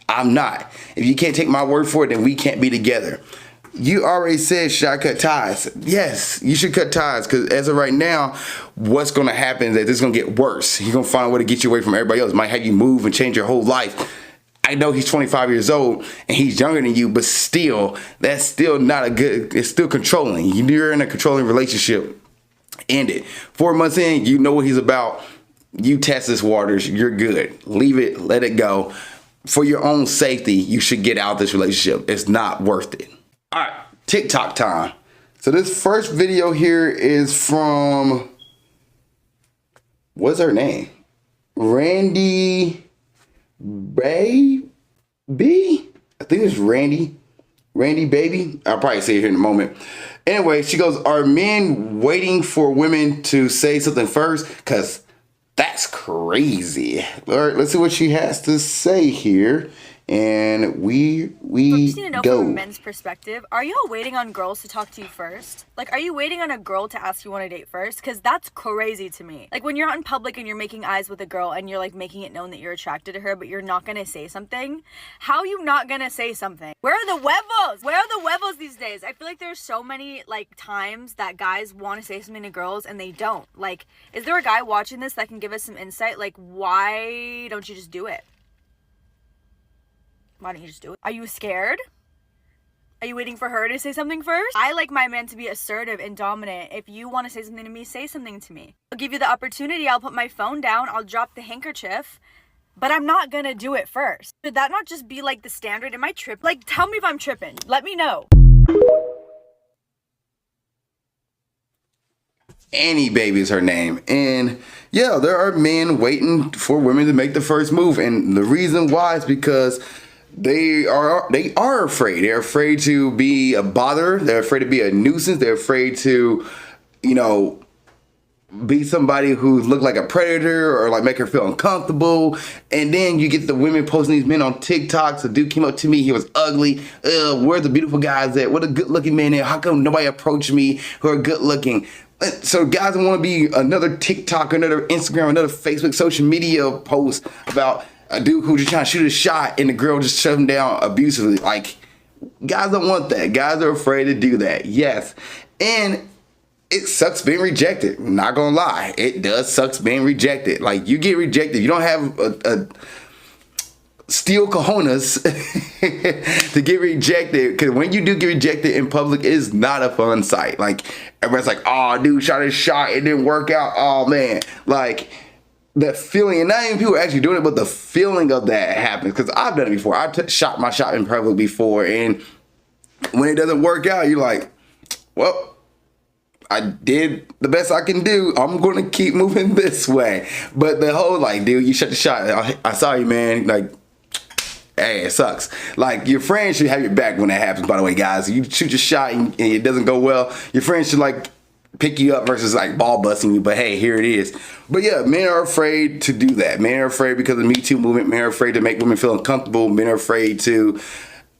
I'm not. If you can't take my word for it, then we can't be together. You already said, should I cut ties? Yes, you should cut ties, because as of right now, what's going to happen is that this is going to get worse. He's going to find a way to get you away from everybody else. It might have you move and change your whole life. I know he's 25 years old and he's younger than you, but still, that's still not a good, it's still controlling. You're in a controlling relationship. End it. 4 months in, you know what he's about. You test this waters, you're good. Leave it, let it go. For your own safety, you should get out of this relationship. It's not worth it. All right, TikTok time. So this first video here is from, what's her name? Randy Baby? I think it's Randy Baby. I'll probably say it here in a moment. Anyway, she goes, are men waiting for women to say something first? Because that's crazy. All right, let's see what she has to say here. and we I just need to know from a go. men's perspective, are y'all waiting on girls to talk to you first? Like, are you waiting on a girl to ask you on a date first? Because that's crazy to me. Like, when you're out in public and you're making eyes with a girl and you're, like, making it known that you're attracted to her, but you're not gonna say something, how are you not gonna say something? Where are the huevos? Where are the huevos these days? I feel like there's so many, like, times that guys want to say something to girls and they don't. Like, is there a guy watching this that can give us some insight? Like, why don't you just do it? Why don't you just do it? Are you scared? Are you waiting for her to say something first? I like my man to be assertive and dominant. If you want to say something to me, say something to me. I'll give you the opportunity. I'll put my phone down. I'll drop the handkerchief. But I'm not gonna do it first. Should that not just be like the standard? Am I tripping? Like, tell me if I'm tripping. Let me know. Annie Baby is her name. And yeah, there are men waiting for women to make the first move. And the reason why is because they are afraid. They're afraid to be a bother. They're afraid to be a nuisance. They're afraid to, you know, be somebody who look like a predator or like make her feel uncomfortable. And then you get the women posting these men on TikTok. So dude came up to me, he was ugly. Where's the beautiful guys at? What a good looking man there. How come nobody approached me who are good looking? So guys don't want to be another TikTok, another Instagram, another Facebook social media post about a dude who just trying to shoot a shot and the girl just shut him down abusively. Like, guys don't want that. Guys are afraid to do that. Yes. And it sucks being rejected. I'm not gonna lie. It does sucks being rejected. Like, you get rejected. You don't have a steel cojones to get rejected, because when you do get rejected in public, it's not a fun sight. Like, everybody's like, oh dude shot his shot, it didn't work out, oh man. Like, that feeling, and not even people actually doing it, but the feeling of that happens. Because I've done it before. Shot my shot in public before, and when it doesn't work out, you're like, well, I did the best I can do. I'm going to keep moving this way. But the whole, like, dude, you shot the shot. I saw you, man. Like, hey, it sucks. Like, your friends should have your back when that happens, by the way, guys. You shoot your shot and it doesn't go well, your friends should, like, pick you up versus, like, ball busting you. But, hey, here it is. But, yeah, men are afraid to do that. Men are afraid because of the Me Too movement. Men are afraid to make women feel uncomfortable. Men are afraid to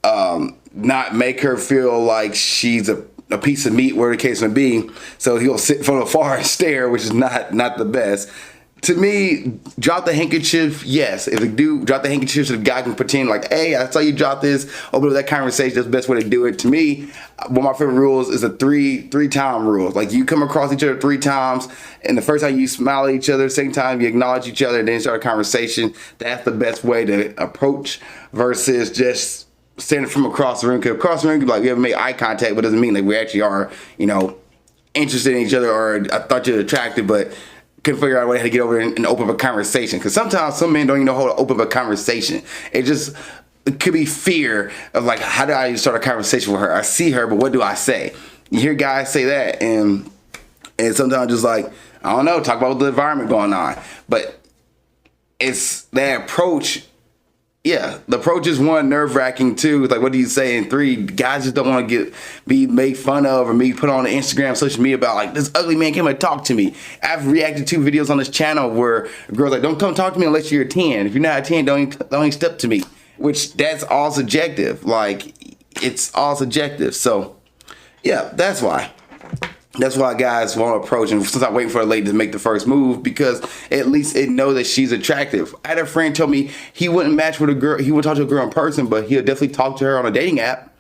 not make her feel like she's a piece of meat, where the case may be. So he'll sit from afar and stare, which is not the best. To me, drop the handkerchief, yes. If a dude drop the handkerchief so the guy can pretend like, hey, I saw you drop this, open up that conversation, that's the best way to do it. To me, one of my favorite rules is a three-time rule. Like, you come across each other 3 times, and the first time you smile at each other, second time you acknowledge each other, and then start a conversation. That's the best way to approach versus just standing from across the room. Because across the room, like, we haven't made eye contact, but it doesn't mean like we actually are, you know, interested in each other, or I thought you were attractive, but couldn't figure out a way to get over and open up a conversation. Because sometimes some men don't even know how to open up a conversation. It could be fear of, like, how do I start a conversation with her? I see her, but what do I say? You hear guys say that, and sometimes just like, I don't know, talk about the environment going on. But it's that approach. Yeah, the approach is 1, nerve-wracking. 2, like, what do you say? And 3, guys just don't want to be made fun of or be put on the Instagram, social media about, like, this ugly man came and talk to me. I've reacted to videos on this channel where girls like, don't come talk to me unless you're a 10. If you're not a 10, don't even step to me. Which, that's all subjective. Like, it's all subjective. So, yeah, that's why. That's why guys won't approach, and since I'm waiting for a lady to make the first move, because at least it knows that she's attractive. I had a friend tell me he wouldn't match with a girl, he wouldn't talk to a girl in person, but he'll definitely talk to her on a dating app.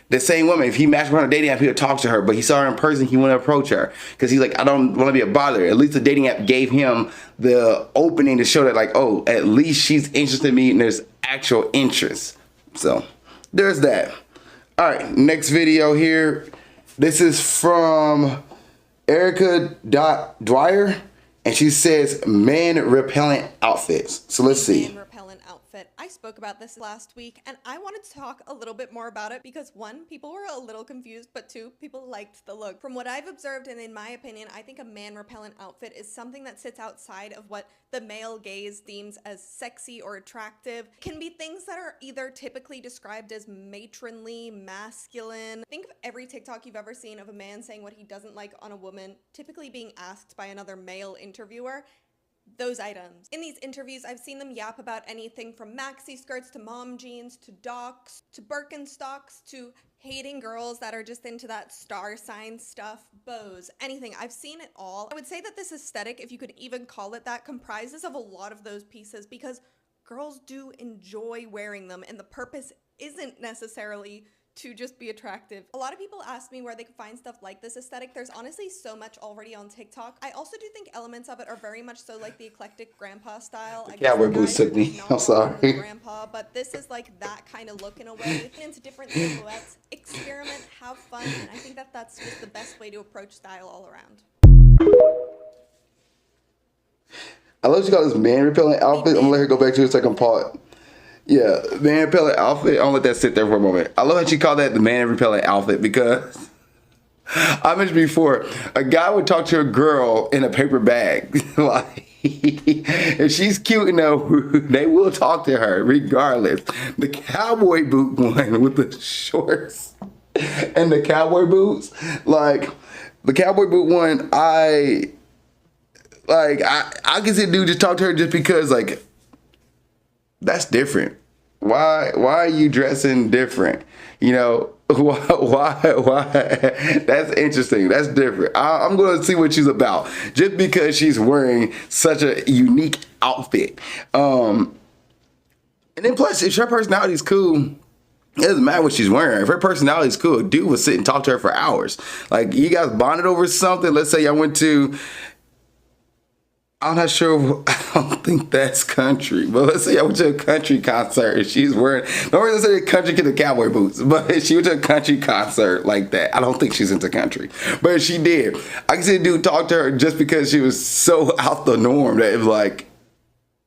The same woman, if he matched with her on a dating app, he'll talk to her, but he saw her in person, he wouldn't approach her. Because he's like, I don't want to be a bother. At least the dating app gave him the opening to show that, like, oh, at least she's interested in me and there's actual interest. So, there's that. Alright, next video here. This is from Erica Dwyer, and she says man repellent outfits. So let's see. Man repellent outfit. I spoke about this last week, and I wanted to talk a little bit more about it because 1, people were a little confused, but 2, people liked the look. From what I've observed, and in my opinion, I think a man repellent outfit is something that sits outside of what the male gaze deems as sexy or attractive. Can be things that are either typically described as matronly, masculine. Think of every TikTok you've ever seen of a man saying what he doesn't like on a woman, typically being asked by another male interviewer. those items. In these interviews, I've seen them yap about anything from maxi skirts to mom jeans to docks to Birkenstocks to hating girls that are just into that star sign stuff, bows, anything. I've seen it all. I would say that this aesthetic, if you could even call it that, comprises of a lot of those pieces because girls do enjoy wearing them, and the purpose isn't necessarily to just be attractive. A lot of people ask me where they can find stuff like this aesthetic. There's honestly so much already on TikTok. I also do think elements of it are very much so like the eclectic grandpa style. Cowboy boots took me. I'm sorry. Grandpa, but this is like that kind of look in a way. Into different silhouettes, experiment, have fun, and I think that that's just the best way to approach style all around. I love she got this man repellent outfit. I'm gonna let her go back to the second part. Yeah, man repellent outfit. I'll let that sit there for a moment. I love how she called that the man repellent outfit because I mentioned before, a guy would talk to a girl in a paper bag. Like, if she's cute enough, they will talk to her regardless. The cowboy boot one with the shorts and the cowboy boots, like the cowboy boot one, I can see a dude just talk to her just because, like, that's different. Why are you dressing different? You know, why? That's interesting. That's different. I'm going to see what she's about just because she's wearing such a unique outfit. And then plus, if her personality is cool, it doesn't matter what she's wearing. If her personality is cool, a dude will sit and talk to her for hours. Like, you guys bonded over something. Let's say I went to, I'm not sure, I don't think that's country, but let's say I went to a country concert and she's wearing, don't really say country to the cowboy boots, but she went to a country concert like that. I don't think she's into country, but if she did, I can see a dude talk to her just because she was so out the norm that it was like,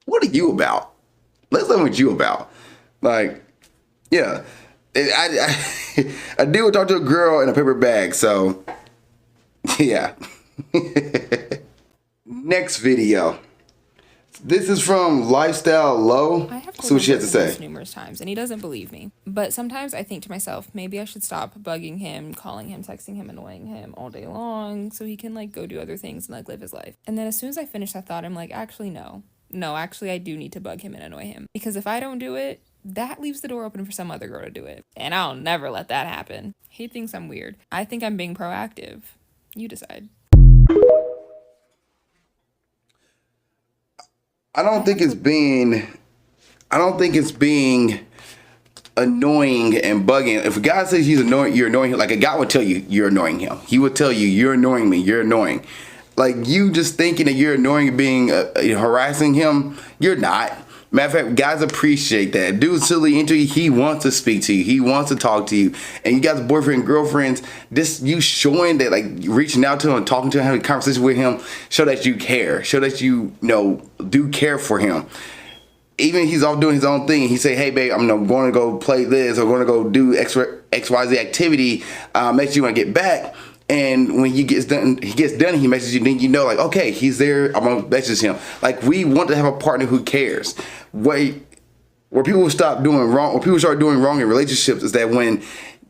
what are you about? Let's learn what you about. Like, yeah, a dude would talk to a girl in a paper bag, so yeah. Next video. This is from Lifestyle Low. I have See what she has to say. this numerous times, and he doesn't believe me. But sometimes I think to myself, maybe I should stop bugging him, calling him, texting him, annoying him all day long, so he can like go do other things and like live his life. And then as soon as I finish that thought, I'm like, actually no, actually I do need to bug him and annoy him, because if I don't do it, that leaves the door open for some other girl to do it, and I'll never let that happen. He thinks I'm weird. I think I'm being proactive. You decide. I don't think it's being annoying and bugging. If a guy says he's annoying, you're annoying him. Like, a guy would tell you you're annoying him. He would tell you you're annoying me. You're annoying. Like, you just thinking that you're annoying and being harassing him. You're not. Matter of fact, guys appreciate that. Dude's silly into you. He wants to speak to you. He wants to talk to you. And you guys, boyfriend, girlfriends, this, you showing that, like, reaching out to him, talking to him, having a conversation with him, show that you care. Show that you do care for him. Even if he's off doing his own thing, he say, hey, babe, I'm going to go play this or going to go do XYZ activity. Make sure you want to get back. And when he gets done, he messages you, then you know, like, okay, he's there, I'm going to message him. Like, we want to have a partner who cares. Where people stop doing wrong, or people start doing wrong in relationships, is that when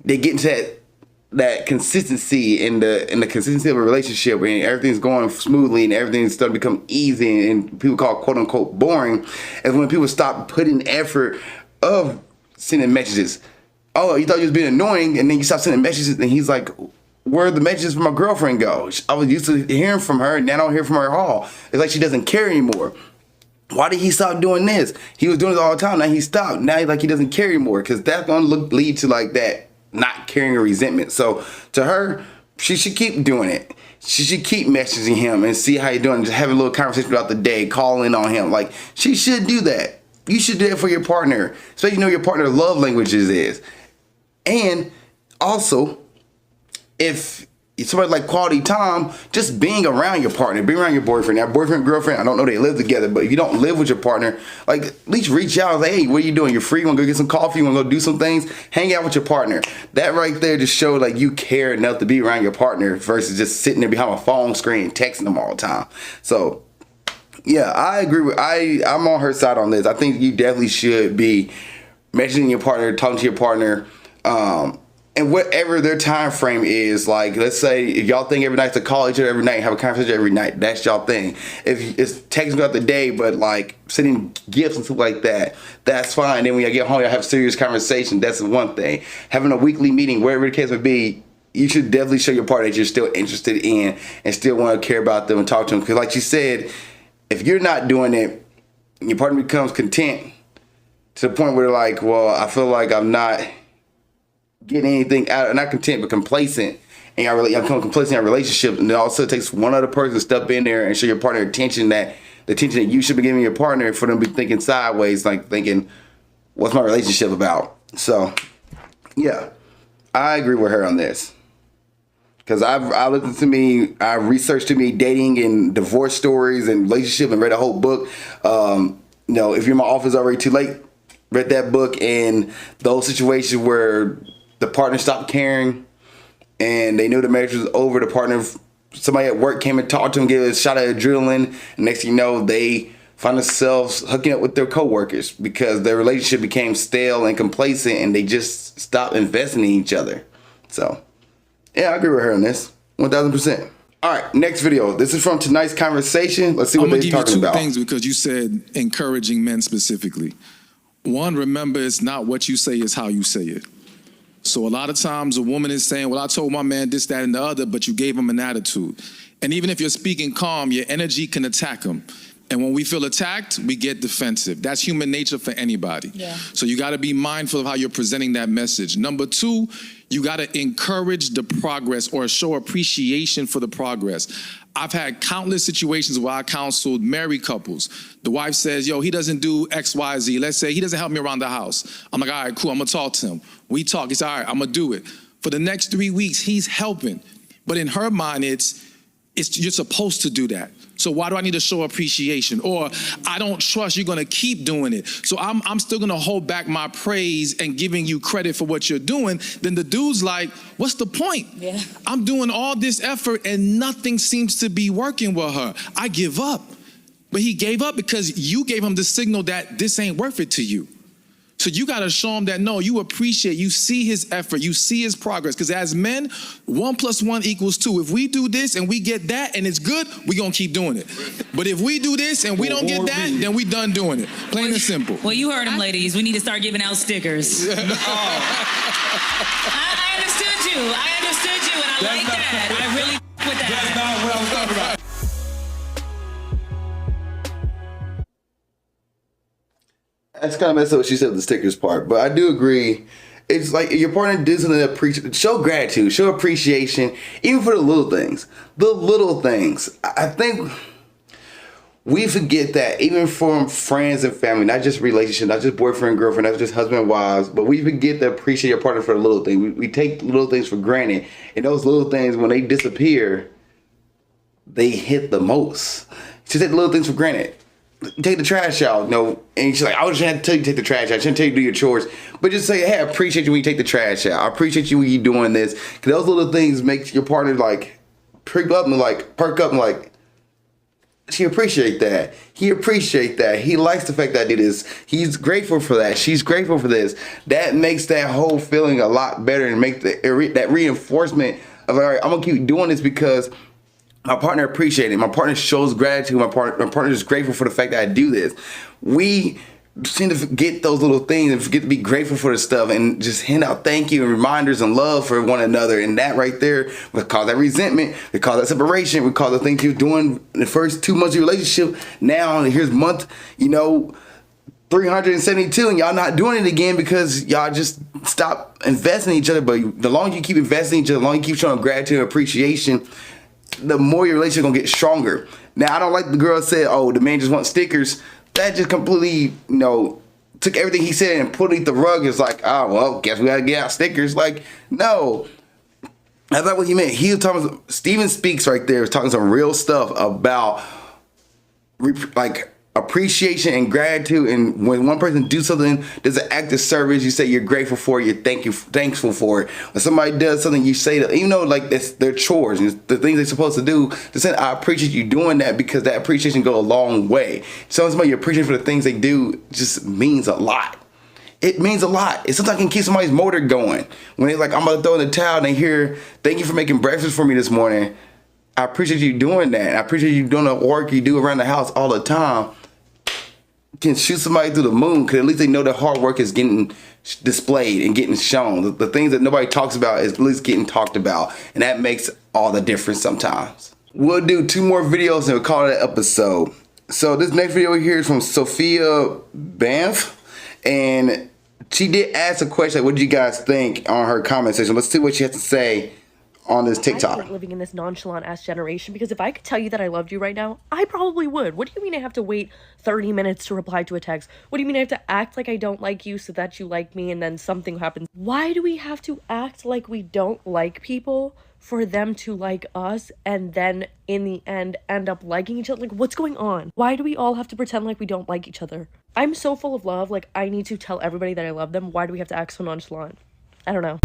they get into that consistency in the consistency of a relationship and everything's going smoothly and everything's starting to become easy and people call quote unquote boring, is when people stop putting effort of sending messages. Oh, you thought you was being annoying, and then you stop sending messages, and he's like, where'd the messages from my girlfriend go? I was used to hearing from her, and now I don't hear from her at all. It's like she doesn't care anymore. Why did he stop doing this? He was doing it all the time. Now he stopped. Now he doesn't care anymore, because that's going to lead to like that not caring or resentment. So to her, she should keep doing it. She should keep messaging him and see how he's doing. Just having a little conversation throughout the day, calling on him. Like, she should do that. You should do that for your partner, especially your partner's love languages is. And also, if somebody like quality time, just being around your partner, being around your boyfriend. Now, boyfriend, girlfriend, I don't know they live together, but if you don't live with your partner, like, at least reach out and say, hey, what are you doing? You're free? You want to go get some coffee? You want to go do some things? Hang out with your partner. That right there just shows like you care enough to be around your partner versus just sitting there behind a phone screen texting them all the time. So, yeah, I agree I'm on her side on this. I think you definitely should be messaging your partner, talking to your partner, and whatever their time frame is, like, let's say if y'all think every night to call each other every night, have a conversation every night, that's y'all thing. If it's texting throughout the day, but like sending gifts and stuff like that, that's fine. Then when y'all get home, y'all have serious conversation. That's one thing. Having a weekly meeting, wherever the case may be, you should definitely show your partner that you're still interested in and still want to care about them and talk to them. Because like you said, if you're not doing it, your partner becomes content to the point where they're like, well, I feel like I'm not getting anything out of, not content, but complacent. And y'all become complacent in your relationship. And it also takes one other person to step in there and show your partner attention that the attention that you should be giving your partner for them to be thinking sideways, like thinking, what's my relationship about? So, yeah, I agree with her on this. Because I listened to me, I researched to me dating and divorce stories and relationship and read a whole book. If you're in my office already too late, read that book, and those situations where the partner stopped caring and they knew the marriage was over, the partner, somebody at work came and talked to them, gave a shot of adrenaline, and next thing you know, they find themselves hooking up with their coworkers because their relationship became stale and complacent and they just stopped investing in each other. So, yeah, I agree with her on this, 1,000%. All right, next video. This is from tonight's conversation. Let's see what they're talking about. I'm going to give you two things because you said encouraging men specifically. One, remember, it's not what you say, it's how you say it. So a lot of times a woman is saying, well, I told my man this, that, and the other, but you gave him an attitude. And even if you're speaking calm, your energy can attack him. And when we feel attacked, we get defensive. That's human nature for anybody. Yeah. So you got to be mindful of how you're presenting that message. Number two, you got to encourage the progress or show appreciation for the progress. I've had countless situations where I counseled married couples. The wife says, yo, he doesn't do X, Y, Z. Let's say he doesn't help me around the house. I'm like, all right, cool, I'm going to talk to him. We talk. He said, all right, I'm going to do it. For the next 3 weeks, he's helping. But in her mind, it's you're supposed to do that. So why do I need to show appreciation? Or I don't trust you're going to keep doing it. So I'm still going to hold back my praise and giving you credit for what you're doing. Then the dude's like, what's the point? Yeah. I'm doing all this effort and nothing seems to be working with her. I give up. But he gave up because you gave him the signal that this ain't worth it to you. So you got to show him that, no, you appreciate, you see his effort, you see his progress. Because as men, 1 + 1 = 2. If we do this and we get that and it's good, we're going to keep doing it. But if we do this and we don't get that, then we done doing it. Plain and simple. Well, you heard him, ladies. We need to start giving out stickers. I understood you. And I like that. I really with that. That's not what I was talking about. That's kind of messed up what she said with the stickers part, but I do agree. It's like your partner does something show gratitude, show appreciation, even for the little things. The little things. I think we forget that even from friends and family, not just relationships, not just boyfriend, girlfriend, not just husband and wives, but we forget to appreciate your partner for the little things. We take little things for granted, and those little things, when they disappear, they hit the most. She take the little things for granted. Take the trash out, and she's like, I was trying to tell you to take the trash out. I shouldn't tell you to do your chores. But just say, hey, I appreciate you when you take the trash out. I appreciate you when you're doing this. Because those little things make your partner like perk up and like, she appreciate that. He appreciate that. He likes the fact that I did this. He's grateful for that. She's grateful for this. That makes that whole feeling a lot better and make that reinforcement of, all right, I'm going to keep doing this because my partner appreciates it. My partner shows gratitude. My partner is grateful for the fact that I do this. We seem to forget those little things and forget to be grateful for the stuff and just hand out thank you and reminders and love for one another. And that right there would cause that resentment. It cause that separation. It cause the things you're doing in the first 2 months of your relationship. Now, here's month, 372 and y'all not doing it again because y'all just stop investing in each other. But the longer you keep investing in each other, the longer you keep showing gratitude and appreciation, the more your relationship gonna get stronger. Now, I don't like the girl said, oh, the man just wants stickers. That just completely, took everything he said and put it the rug. It's like, oh, well, guess we gotta get out stickers. Like, no. That's not what he meant. He was talking, Steven Speaks right there was talking some real stuff about, appreciation and gratitude. And when one person do something, there's an act of service, you say you're grateful for it, you're thankful for it. When somebody does something, you say that, even though it's their chores and the things they're supposed to do, to say, I appreciate you doing that, because that appreciation goes a long way. So somebody you appreciate for the things they do just means a lot. it means a lot. It sometimes can keep somebody's motor going. When they're like, I'm about to throw in the towel, and they hear, thank you for making breakfast for me this morning. I appreciate you doing that. I appreciate you doing the work you do around the house all the time. Can shoot somebody through the moon, because at least they know their hard work is getting displayed and getting shown. The things that nobody talks about is at least getting talked about. And that makes all the difference sometimes. We'll do 2 more videos and we'll call it an episode. So this next video here is from Sophia Banff. And she did ask a question, like, what did you guys think on her comment section? Let's see what she has to say on this TikTok. I hate living in this nonchalant ass generation, because if I could tell you that I loved you right now, I probably would. What do you mean I have to wait 30 minutes to reply to a text? What do you mean I have to act like I don't like you so that you like me and then something happens? Why do we have to act like we don't like people for them to like us and then in the end up liking each other? Like, what's going on? Why do we all have to pretend like we don't like each other? I'm so full of love, like I need to tell everybody that I love them. Why do we have to act so nonchalant? I don't know.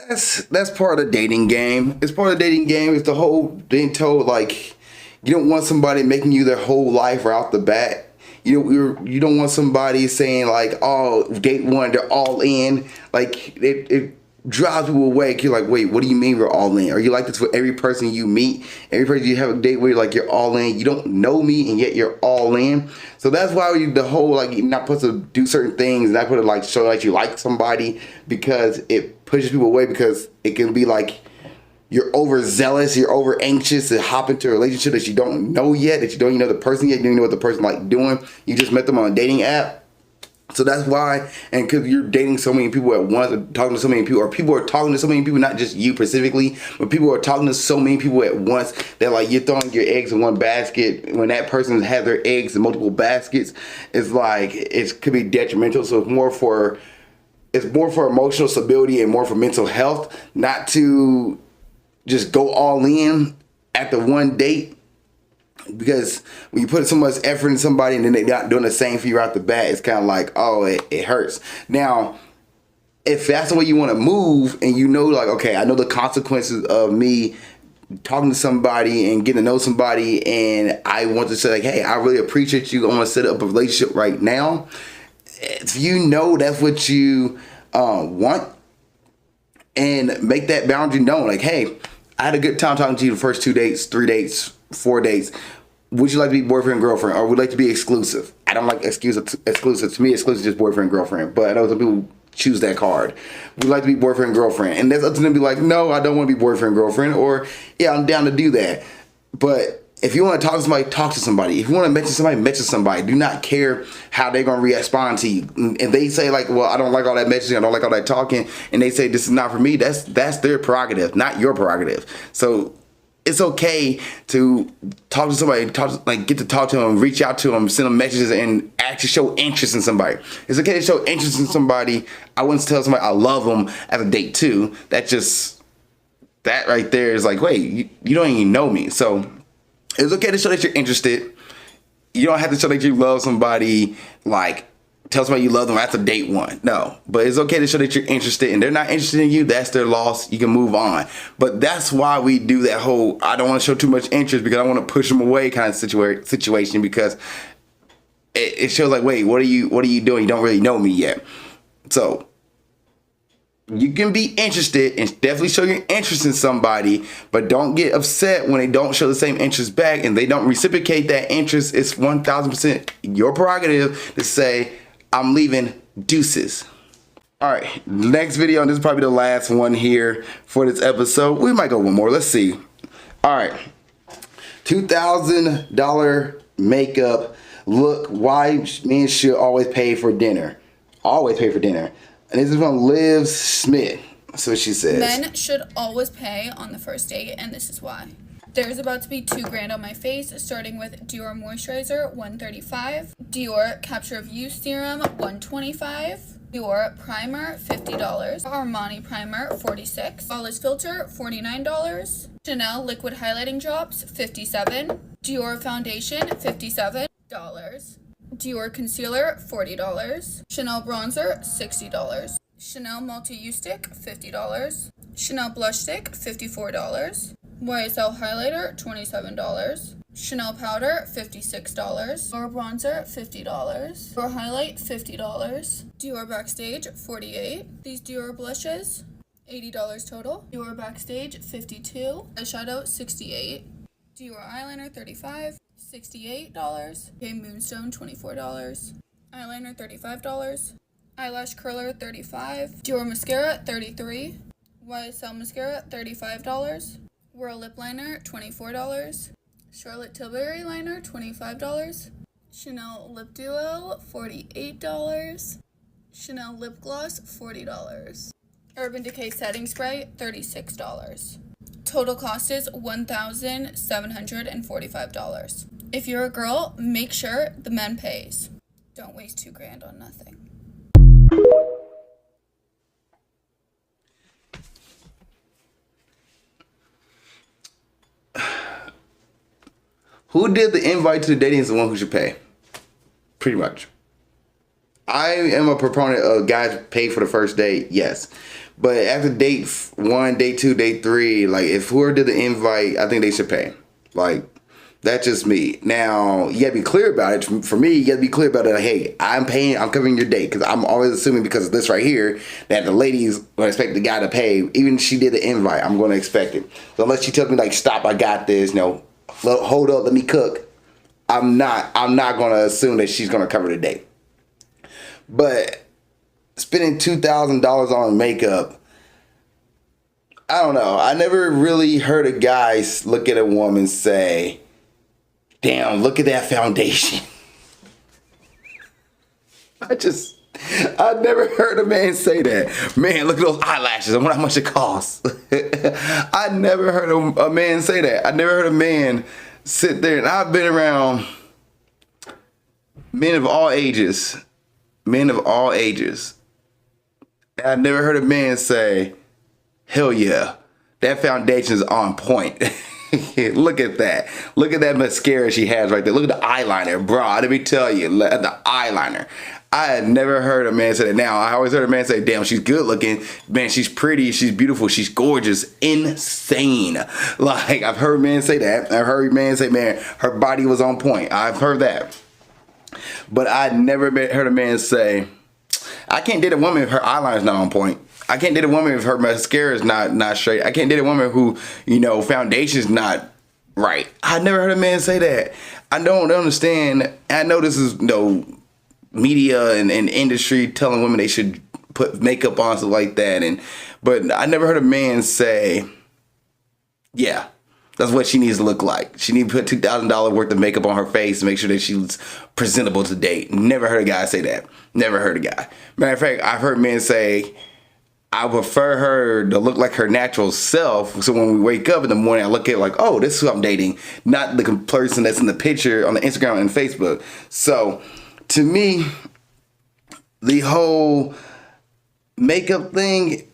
That's part of the dating game. It's part of the dating game. It's the whole being told, like, you don't want somebody making you their whole life right off the bat. You don't want somebody saying like, oh, date 1, they're all in. Like, it drives people away. You're like, wait, what do you mean we're all in? Are you like this for every person you meet? Every person you have a date with, like, you're all in. You don't know me and yet you're all in. So that's why the whole, like, you're not supposed to do certain things, not supposed to like show that you like somebody, because it pushes people away, because it can be like you're overzealous, you're over anxious to hop into a relationship that you don't know yet, that you don't even know the person yet, you don't even know what the person like doing. You just met them on a dating app. So that's why, and because you're dating so many people at once, or talking to so many people, or people are talking to so many people, not just you specifically, but people are talking to so many people at once that, like, you're throwing your eggs in one basket. When that person has their eggs in multiple baskets, it's like, it could be detrimental. So it's more for emotional stability and more for mental health, not to just go all in at the one date. Because when you put so much effort in somebody and then they're not doing the same for you out the bat, it's kind of like, oh, it hurts. Now, if that's the way you want to move, and you know, like, okay, I know the consequences of me talking to somebody and getting to know somebody, and I want to say, like, hey, I really appreciate you, I want to set up a relationship right now. If you know that's what you want, and make that boundary known, like, hey, I had a good time talking to you the first 2 dates, 3 dates, 4 dates. Would you like to be boyfriend, girlfriend, or would you like to be exclusive? I don't like exclusive. To me, exclusive is just boyfriend, girlfriend. But I know some people choose that card. Would you like to be boyfriend, girlfriend? And that's up to them to be like, no, I don't want to be boyfriend, girlfriend. Or, yeah, I'm down to do that. But if you want to talk to somebody, talk to somebody. If you want to mention somebody, mention somebody. Do not care how they're going to respond to you. And they say, like, well, I don't like all that messaging, I don't like all that talking, and they say this is not for me, that's their prerogative, not your prerogative. So it's okay to talk to somebody, get to talk to them, reach out to them, send them messages, and actually show interest in somebody. It's okay to show interest in somebody. I wouldn't tell somebody I love them as a date too. That right there is like, wait, you don't even know me. So it's okay to show that you're interested. You don't have to show that you love somebody, like, tell somebody you love them, that's a date 1. No, but it's okay to show that you're interested, and they're not interested in you, that's their loss. You can move on. But that's why we do that whole, I don't want to show too much interest because I want to push them away kind of situation, because it shows like, wait, what are you doing? You don't really know me yet. So you can be interested and definitely show your interest in somebody, but don't get upset when they don't show the same interest back and they don't reciprocate that interest. It's 1000% your prerogative to say, I'm leaving, deuces. All right, next video, and this is probably the last one here for this episode. We might go one more, let's see. All right, $2,000 makeup look, why men should always pay for dinner. Always pay for dinner. And this is from Liv Smith. That's what she says. Men should always pay on the first date, and this is why. There's about to be $2,000 on my face, starting with Dior Moisturizer, $135. Dior Capture of Youth Serum, $125. Dior Primer, $50. Armani Primer, $46. Flawless Filter, $49. Chanel Liquid Highlighting Drops, $57. Dior Foundation, $57. Dior Concealer, $40. Chanel Bronzer, $60. Chanel Multi-Use Stick, $50. Chanel Blush Stick, $54. YSL highlighter, $27. Chanel powder, $56. Dior bronzer, $50. Dior highlight, $50. Dior backstage, $48. These Dior blushes, $80 total. Dior backstage, $52. Eyeshadow, $68. Dior eyeliner, $35. $68. Okay, Moonstone, $24. Eyeliner, $35. Eyelash curler, $35. Dior mascara, $33. YSL mascara, $35. Whirl lip liner, $24. Charlotte Tilbury liner, $25. Chanel lip duo, $48. Chanel lip gloss, $40. Urban Decay setting spray, $36. Total cost is $1,745. If you're a girl, make sure the man pays. Don't waste $2,000 on nothing. Who did the invite to the dating is the one who should pay. Pretty much. I am a proponent of guys pay for the first date, yes. But after date 1, date 2, date 3, like if whoever did the invite, I think they should pay. Like, that's just me. Now, you gotta be clear about it. For me, you gotta be clear about it. Like, hey, I'm paying, I'm covering your date. Because I'm always assuming because of this right here, that the ladies will expect the guy to pay. Even if she did the invite, I'm gonna expect it. So unless she tells me like, stop, I got this, hold up, let me cook. I'm not gonna assume that she's gonna cover the date. But spending $2,000 on makeup, I don't know. I never really heard a guy look at a woman and say, damn, look at that foundation. I never heard a man say that. Man, look at those eyelashes. I wonder how much it costs. I never heard a man say that. I never heard a man sit there, and I've been around men of all ages. Men of all ages. I never heard a man say, hell yeah, that foundation is on point. Look at that. Look at that mascara she has right there. Look at the eyeliner, bro. Let me tell you, the eyeliner. I had never heard a man say that. Now, I always heard a man say, damn, she's good looking. Man, she's pretty. She's beautiful. She's gorgeous. Insane. Like, I've heard men say that. I've heard men say, man, her body was on point. I've heard that. But I never heard a man say, I can't date a woman if her eyeliner's not on point. I can't date a woman if her mascara is not straight. I can't date a woman who, foundation's not right. I never heard a man say that. I don't understand. I know this is, media and industry telling women they should put makeup on, stuff like that. But I never heard a man say, yeah, that's what she needs to look like. She needs to put $2,000 worth of makeup on her face to make sure that she's presentable to date. Never heard a guy say that. Never heard a guy. Matter of fact, I've heard men say, I prefer her to look like her natural self. So when we wake up in the morning, I look at it like, oh, this is who I'm dating, not the person that's in the picture on the Instagram and Facebook. So to me, the whole makeup thing,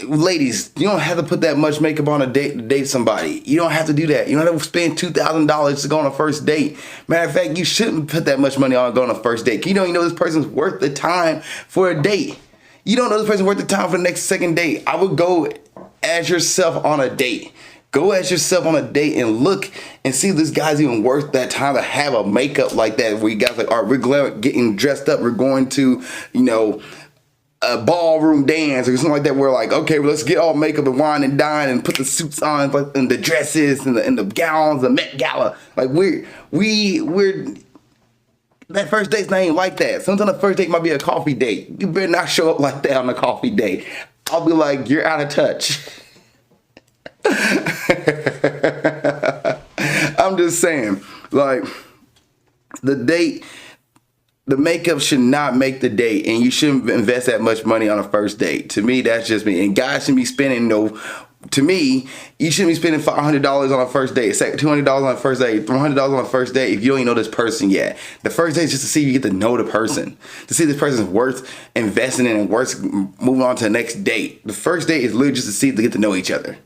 ladies, you don't have to put that much makeup on a date to date somebody. You don't have to do that. You don't have to spend $2,000 to go on a first date. Matter of fact, you shouldn't put that much money on going on a first date. You don't even know this person's worth the time for a date. You don't know this person's worth the time for the next second date. I would go as yourself on a date. Go as yourself on a date and look and see if this guy's even worth that time to have a makeup like that. Where you guys like, all right, we're getting dressed up. We're going to, a ballroom dance or something like that. We're like, okay, well, let's get all makeup and wine and dine and put the suits on and the dresses and the gowns, the Met Gala. Like we're that first date's not even like that. Sometimes the first date might be a coffee date. You better not show up like that on a coffee date. I'll be like, you're out of touch. I'm just saying, like, the date, the makeup should not make the date, and you shouldn't invest that much money on a first date. To me, that's just me. And guys shouldn't be spending to me, you shouldn't be spending $500 on a first date, $200 on a first date, $300 on a first date if you don't even know this person yet. The first date is just to see if you get to know the person, to see if this person's worth investing in and worth moving on to the next date. The first date is literally just to see if they get to know each other.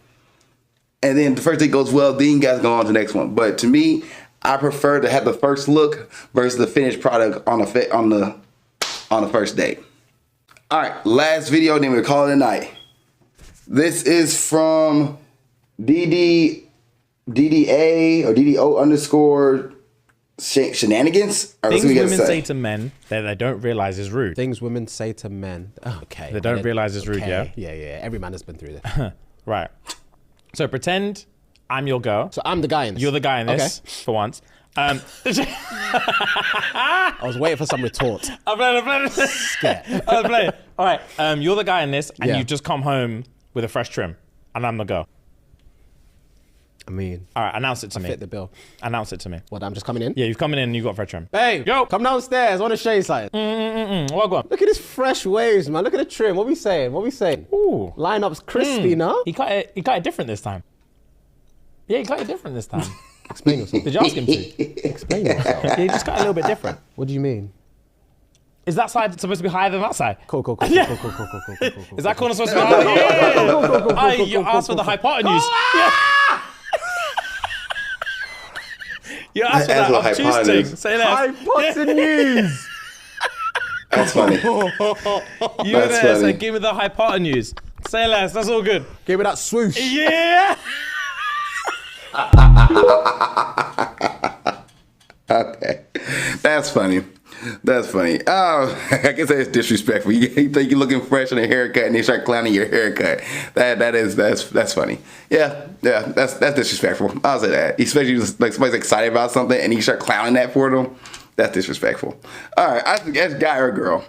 And then the first date goes well, then you guys go on to the next one. But to me, I prefer to have the first look versus the finished product on the first date. All right, last video, then we'll call it a night. This is from DDA or DDO underscore shenanigans? Or Things women say to men that they don't realize is rude. Things women say to men. Okay. They don't realize is rude, yeah? Yeah. Every man has been through this. Right. So pretend I'm your girl. So I'm the guy in this. You're the guy in this, for once. I was waiting for some retort. I'm playing. Scared. I was playing. All right. You're the guy in this, and Yeah. you just come home with a fresh trim, and I'm the girl. I mean, All right. Announce it to me. fit the bill. Announce it to me. What, I'm just coming in? Yeah, you've come in and you got fresh trim. Hey, Yo. come downstairs. I want to show you something. What go on? Look at this fresh waves, man. Look at the trim. What we saying? Ooh. Lineup's crispy, no? He cut it different this time. Yeah, he cut it different this time. Explain yourself. Did you ask him to? Explain yourself. Yeah, he just cut it a little bit different. What do you mean? Is that side supposed to be higher than that side? Cool. Is that corner supposed to be higher? Yeah. You asked for the hypotenuse. Yeah. You asked for that obtuse thing. Say that. Hypotenuse. That's funny. You were That's there, funny. so give me the hypotenuse. Say less, that's all good. Give me that swoosh. Yeah! Okay. That's funny. I guess that's disrespectful. You think you're looking fresh on a haircut and they start clowning your haircut. That's funny. Yeah, that's disrespectful. I'll say that. Especially like somebody's excited about something and you start clowning that for them. That's disrespectful. All right, I think that's guy or girl.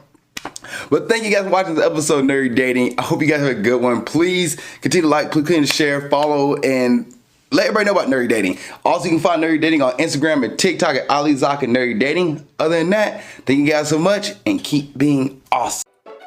But thank you guys for watching this episode of Nerdy Dating. I hope you guys have a good one. Please continue to like, continue to share, follow, and let everybody know about Nerdy Dating. Also, you can find Nerdy Dating on Instagram and TikTok at alizakkanerdydating. Other than that, thank you guys so much and keep being awesome.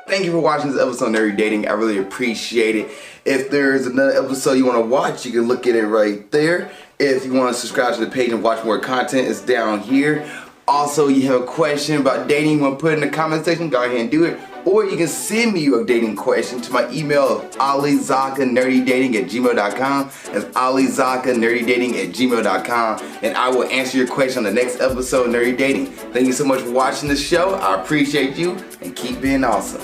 Thank you for watching this episode of Nerdy Dating. I really appreciate it. If there's another episode you want to watch, you can look at it right there. If you want to subscribe to the page and watch more content, it's down here. Also, you have a question about dating, you want to put it in the comment section, go ahead and do it. Or you can send me your dating question to my email of alizakkanerdydating@gmail.com. That's alizakkanerdydating@gmail.com. And I will answer your question on the next episode of Nerdy Dating. Thank you so much for watching the show. I appreciate you and keep being awesome.